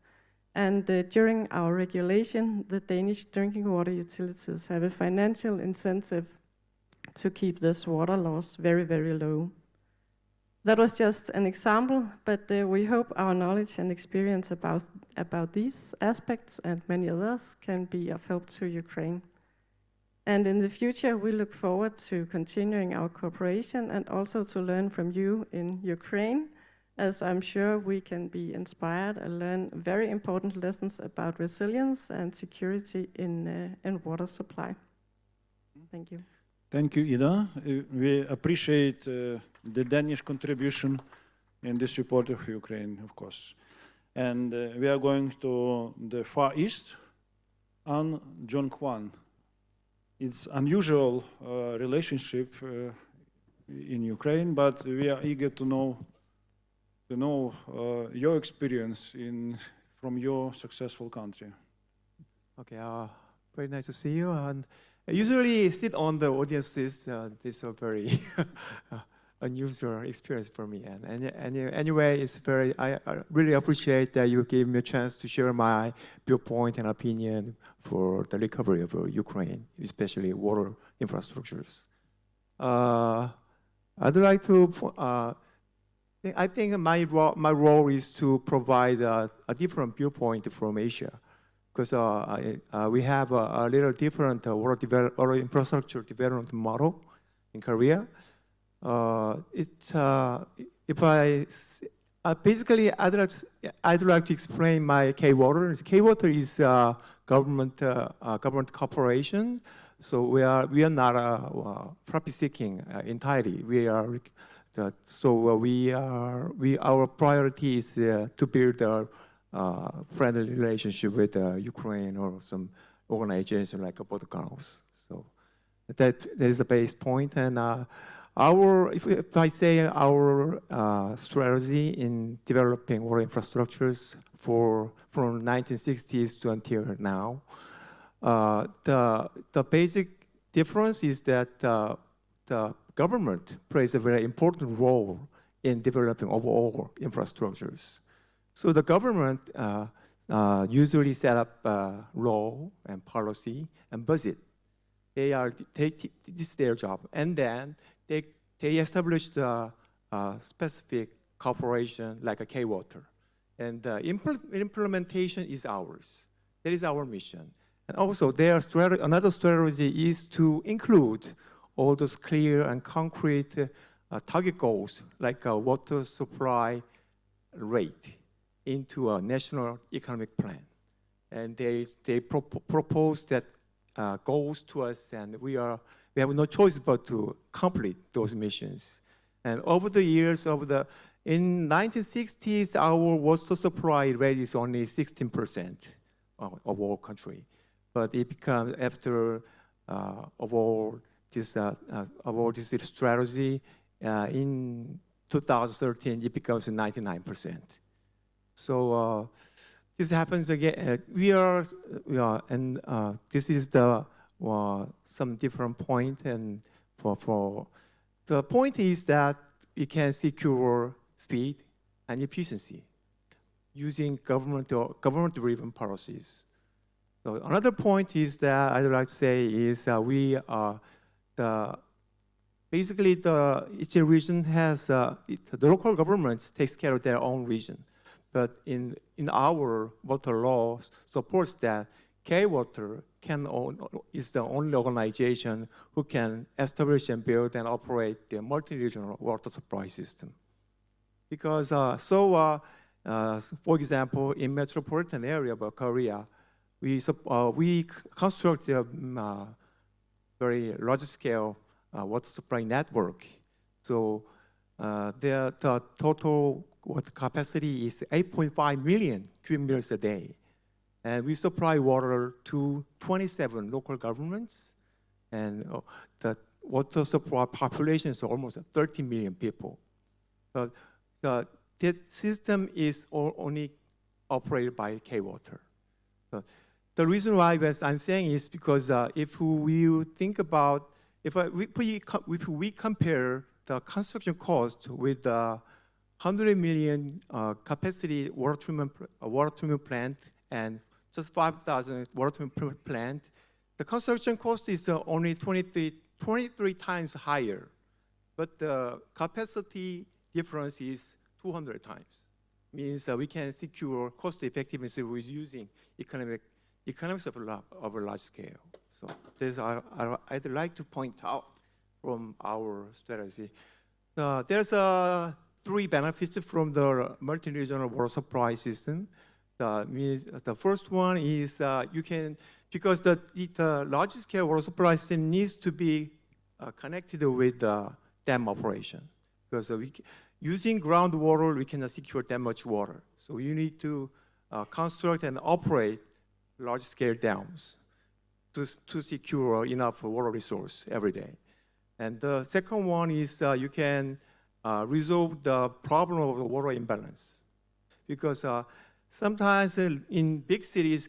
I: And during our regulation, the Danish drinking water utilities have a financial incentive to keep this water loss very, very low. That was just an example, but we hope our knowledge and experience about these aspects and many others can be of help to Ukraine. And in the future, we look forward to continuing our cooperation and also to learn from you in Ukraine, as I'm sure we can be inspired and learn very important lessons about resilience and security in water supply. Thank you.
C: Thank you, Ida. We appreciate the Danish contribution in the support of Ukraine, of course. And we are going to the Far East, and John Kwan. It's unusual relationship in Ukraine, but we are eager to know your experience from your successful country.
J: Okay, very nice to see you. And I usually sit on the audiences. This is a very unusual experience for me. And anyway, I really appreciate that you gave me a chance to share my viewpoint and opinion for the recovery of Ukraine, especially water infrastructures. I'd like to. I think my role is to provide a different viewpoint from Asia, because we have a little different water infrastructure development model in Korea. Basically, I'd like to explain my K-Water. K-Water is government corporation, so we are not profit-seeking entirely. Our priority is to build a friendly relationship with Ukraine or some organization like Botocanos. So that is the base point. And if I say our strategy in developing water infrastructures from 1960s to until now, the basic difference is that the government plays a very important role in developing overall infrastructures. So the government usually set up law and policy and budget. This is their job, and then they established a specific corporation like a K-Water, and the implementation is ours. That is our mission. And also, another strategy is to include all those clear and concrete target goals, like a water supply rate, into a national economic plan. And they propose that goals to us, and we have no choice but to complete those missions. And over the years, in 1960s, our water supply rate is only 16% of all country. But it becomes, after of all this strategy, in 2013, it becomes 99%. So this happens again. And this is the some different point. And for the point is that we can secure speed and efficiency using government-driven policies. So another point is that I'd like to say is basically each region has the local government takes care of their own region, but in our water law supports that K-Water is the only organization who can establish and build and operate the multi-regional water supply system. Because for example, in metropolitan area of Korea, we construct a very large-scale water supply network. So the total water capacity is 8.5 million cubic meters a day. And we supply water to 27 local governments. And the water supply population is almost 30 million people. But that system is only operated by K-Water. So the reason why I'm saying is because if we think about, if we compare the construction cost with the 100 million capacity water treatment plant and just 5,000 water treatment plant, the construction cost is only 23 times higher, but the capacity difference is 200 times. Means we can secure cost effectiveness with using economics of a large scale. So this I'd like to point out from our strategy. There's three benefits from the multi-regional water supply system. The first one is because the large scale water supply system needs to be connected with dam operation. Because using groundwater, we cannot secure that much water. So you need to construct and operate large-scale dams to secure enough water resource every day. And the second one is you can resolve the problem of the water imbalance. Because sometimes in big cities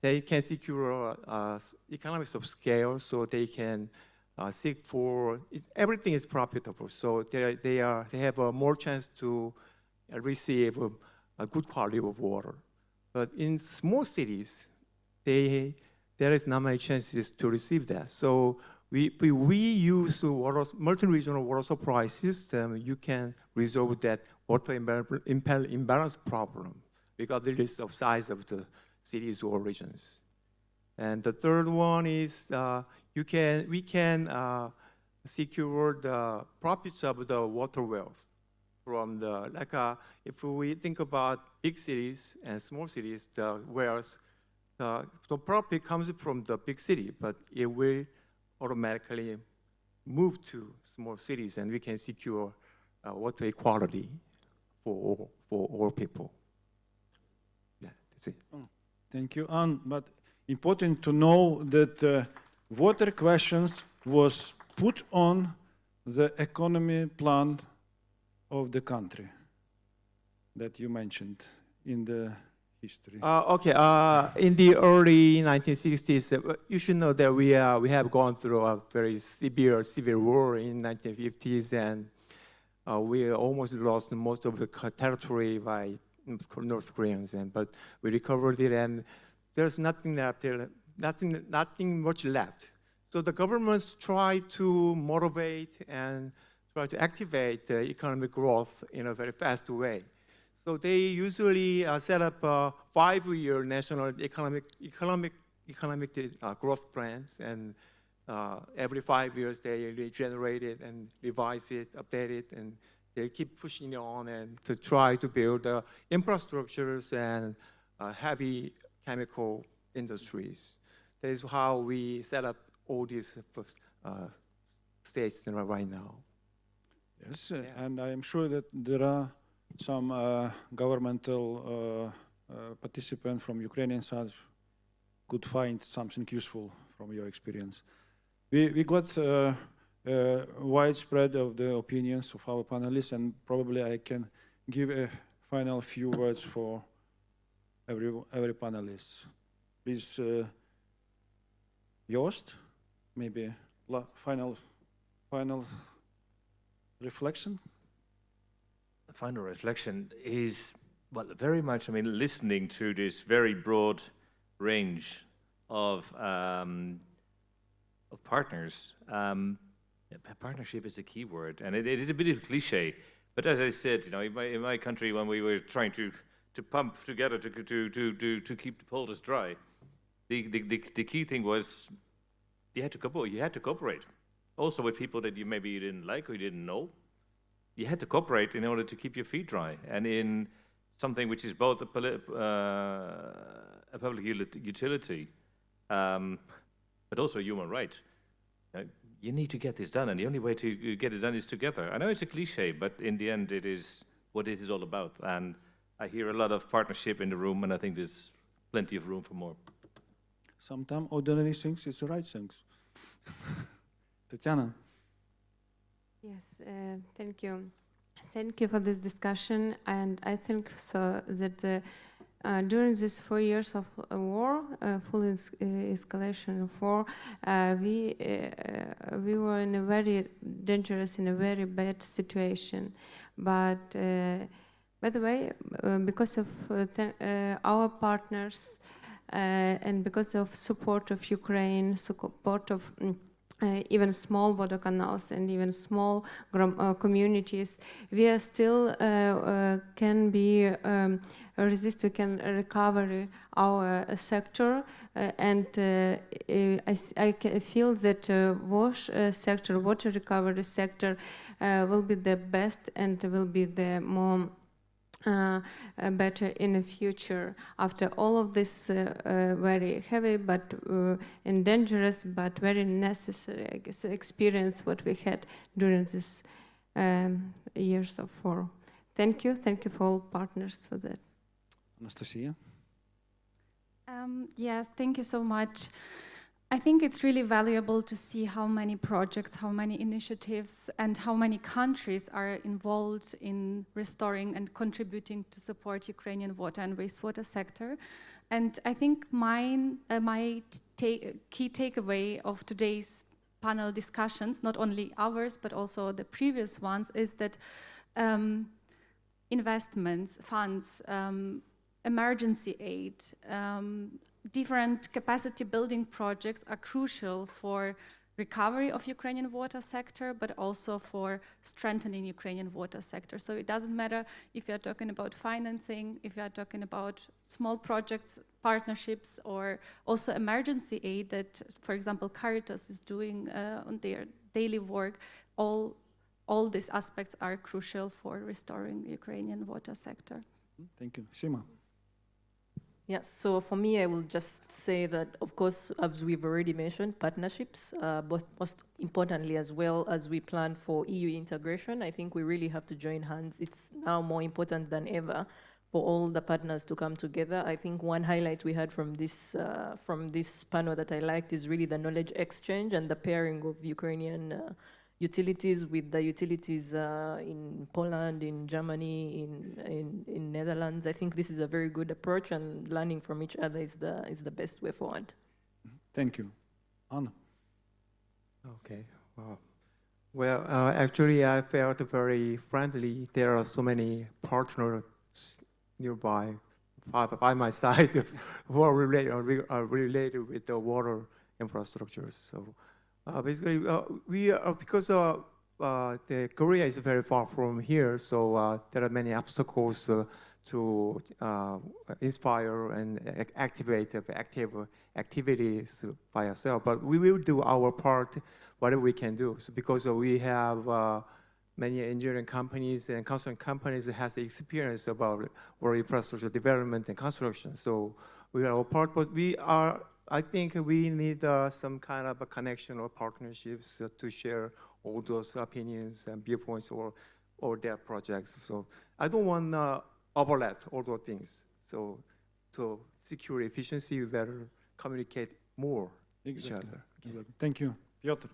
J: they can secure economics of scale, so they can seek for everything is profitable. So they have more chance to receive a good quality of water. But in small cities, there is not many chances to receive that. So we use multi-regional water supply system. You can resolve that water imbalance problem regardless of size of the cities or regions. And the third one is we can secure the profits of the water wells from if we think about big cities and small cities, the wells, the profit comes from the big city, but it will automatically move to small cities, and we can secure water equality for all people. Yeah, that's it.
C: Thank you, Ann. But important to know that water questions was put on the economy plan of the country that you mentioned in the history.
J: Okay, in the early 1960s, you should know that we have gone through a very severe civil war in 1950s, and we almost lost most of the territory by North Koreans, but we recovered it, and there's nothing much left. So the governments try to motivate and try to activate the economic growth in a very fast way. So they usually set up 5-year national economic growth plans, and every 5 years they regenerate it and revise it, update it, and they keep pushing on and to try to build infrastructures and heavy chemical industries. That is how we set up all these states right now.
C: Yes, and I am sure that there are some governmental participants from Ukrainian side could find something useful from your experience. We got widespread of the opinions of our panelists, and probably I can give a final few words for every panelist. Please, Joost, maybe final reflection.
D: The final reflection is, well, very much, I mean, listening to this very broad range of partners. Partnership is a key word, and it is a bit of a cliche. But as I said, you know, in my country, when we were trying to pump together to keep the polders dry, the key thing was you had to cooperate. Also with people that maybe you didn't like or you didn't know. You had to cooperate in order to keep your feet dry. And in something which is both a public utility, but also a human right, you need to get this done, and the only way to get it done is together. I know it's a cliche, but in the end, it is what it is all about. And I hear a lot of partnership in the room, and I think there's plenty of room for more.
C: Sometimes ordinary things is the right things. Tatiana.
G: Yes, thank you. Thank you for this discussion, and I think so that during these 4 years of war, full escalation of war, we were in a very dangerous, in a very bad situation. But by the way, because of our partners and because of support of Ukraine, support of even small water canals and even small communities, we are still can be resist. We can recover our sector, and I feel that wash sector, water recovery sector, will be the best and will be the more better in the future after all of this very heavy but and dangerous but very necessary, I guess, experience what we had during these years of war. Thank you for all partners for that.
C: Anastasia?
B: Yes, thank you so much. I think it's really valuable to see how many projects, how many initiatives, and how many countries are involved in restoring and contributing to support Ukrainian water and wastewater sector. And I think my key takeaway of today's panel discussions, not only ours, but also the previous ones, is that investments, funds, emergency aid, different capacity building projects are crucial for recovery of Ukrainian water sector, but also for strengthening Ukrainian water sector. So it doesn't matter if you're talking about financing, if you're talking about small projects, partnerships, or also emergency aid that, for example, Caritas is doing on their daily work. All these aspects are crucial for restoring the Ukrainian water sector.
C: Thank you. Sima.
H: Yes, so for me, I will just say that, of course, as we've already mentioned, partnerships, but most importantly, as well as we plan for EU integration, I think we really have to join hands. It's now more important than ever for all the partners to come together. I think one highlight we had from this panel that I liked is really the knowledge exchange and the pairing of Ukrainian utilities with the utilities in Poland, in Germany, in Netherlands. I think this is a very good approach, and learning from each other is the best way forward.
C: Thank you. Anna.
J: Okay. Wow. Well, actually, I felt very friendly. There are so many partners nearby, by my side, who are related with the water infrastructure. So. Basically, we are, because the Korea is very far from here, so there are many obstacles to inspire and activate active activities by ourselves. But we will do our part, whatever we can do. So because we have many engineering companies and construction companies that has experience about our infrastructure development and construction. So we are our part, but we are. I think we need some kind of a connection or partnerships to share all those opinions and viewpoints or their projects. So I don't want to overlap all those things. So to secure efficiency, we better communicate more with each other.
C: Exactly. Thank you. Piotr.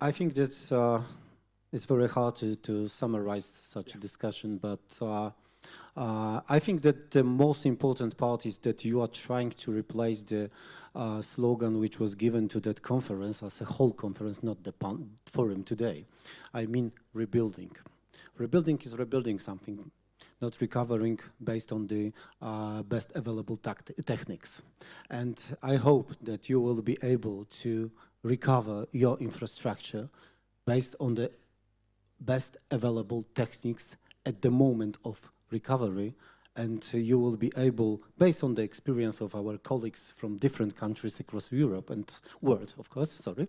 F: I think that's it's very hard to summarize such a discussion, but I think that the most important part is that you are trying to replace the slogan which was given to that conference as a whole conference, not the forum today. I mean rebuilding. Rebuilding is rebuilding something, not recovering based on the best available techniques. And I hope that you will be able to recover your infrastructure based on the best available techniques at the moment of recovery, and you will be able, based on the experience of our colleagues from different countries across Europe and world, of course, sorry,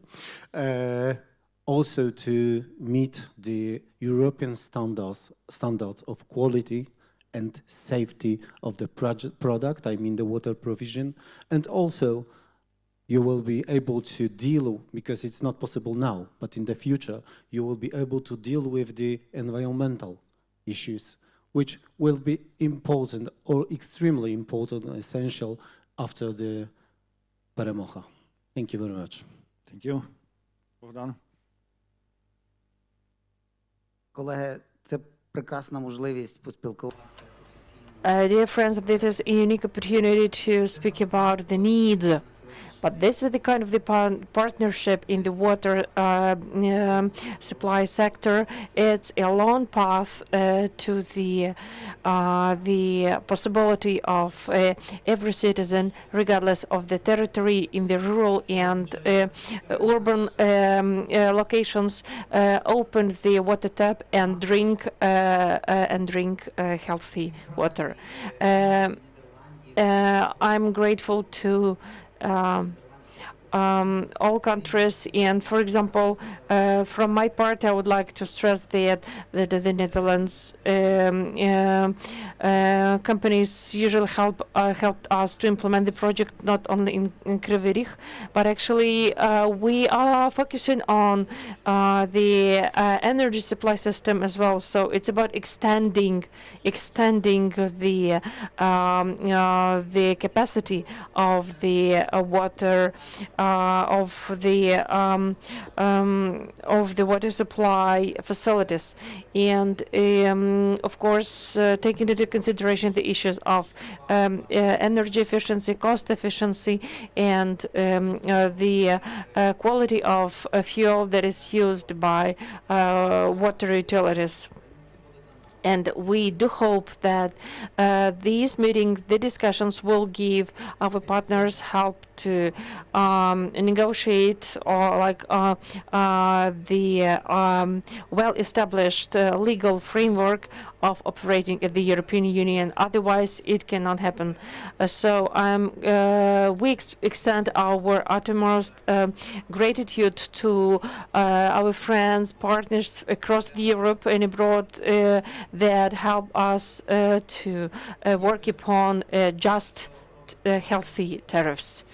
F: also to meet the European standards of quality and safety of the product, I mean the water provision, and also you will be able to deal, because it's not possible now, but in the future, you will be able to deal with the environmental issues, which will be important or extremely important and essential after the перемога. Thank you very much.
C: Thank you. Богдан.
K: Колеги, це прекрасна можливість поспілкуватися.
E: Dear friends, this is a unique opportunity to speak about the needs. But this is the kind of the partnership in the water supply sector. It's a long path to the possibility of every citizen, regardless of the territory, in the rural and urban locations, open the water tap and drink healthy water. I'm grateful to all countries, and for example, from my part, I would like to stress that the Netherlands companies usually helped us to implement the project not only in Kryvyi Rih, but actually we are focusing on the energy supply system as well. So it's about extending the capacity of the water. Of the water supply facilities, and of course taking into consideration the issues of energy efficiency, cost efficiency, and the quality of fuel that is used by water utilities. And we do hope that these meetings, the discussions, will give our partners help to negotiate or the well-established legal framework of operating at the European Union. Otherwise, it cannot happen. So we extend our utmost gratitude to our friends, partners across Europe and abroad that help us to work upon just healthy tariffs.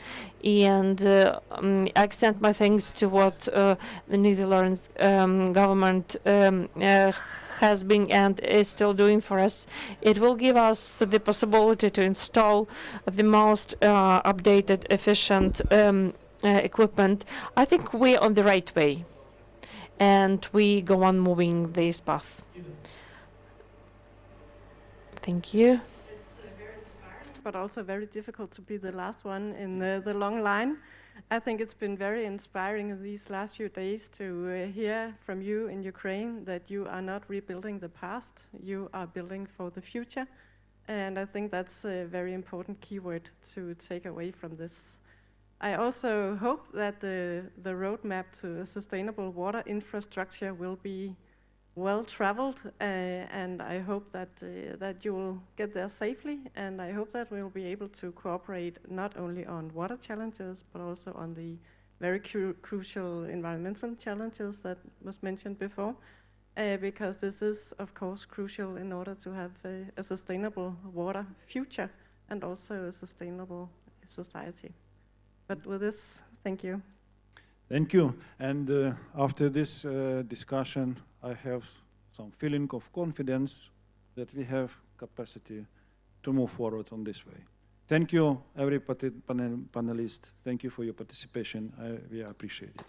E: And I extend my thanks to what the Netherlands government has been and is still doing for us. It will give us the possibility to install the most updated, efficient equipment. I think we're on the right way, and we go on moving this path. Thank you.
I: But also very difficult to be the last one in the long line. I think it's been very inspiring these last few days to hear from you in Ukraine that you are not rebuilding the past, you are building for the future. And I think that's a very important keyword to take away from this. I also hope that the roadmap to a sustainable water infrastructure will be well traveled, and I hope that you will get there safely, and I hope that we'll be able to cooperate not only on water challenges but also on the very crucial environmental challenges that was mentioned before, because this is of course crucial in order to have a sustainable water future and also a sustainable society. But with this, thank you.
C: Thank you. And after this discussion, I have some feeling of confidence that we have capacity to move forward on this way. Thank you, every panelist. Thank you for your participation. We appreciate it.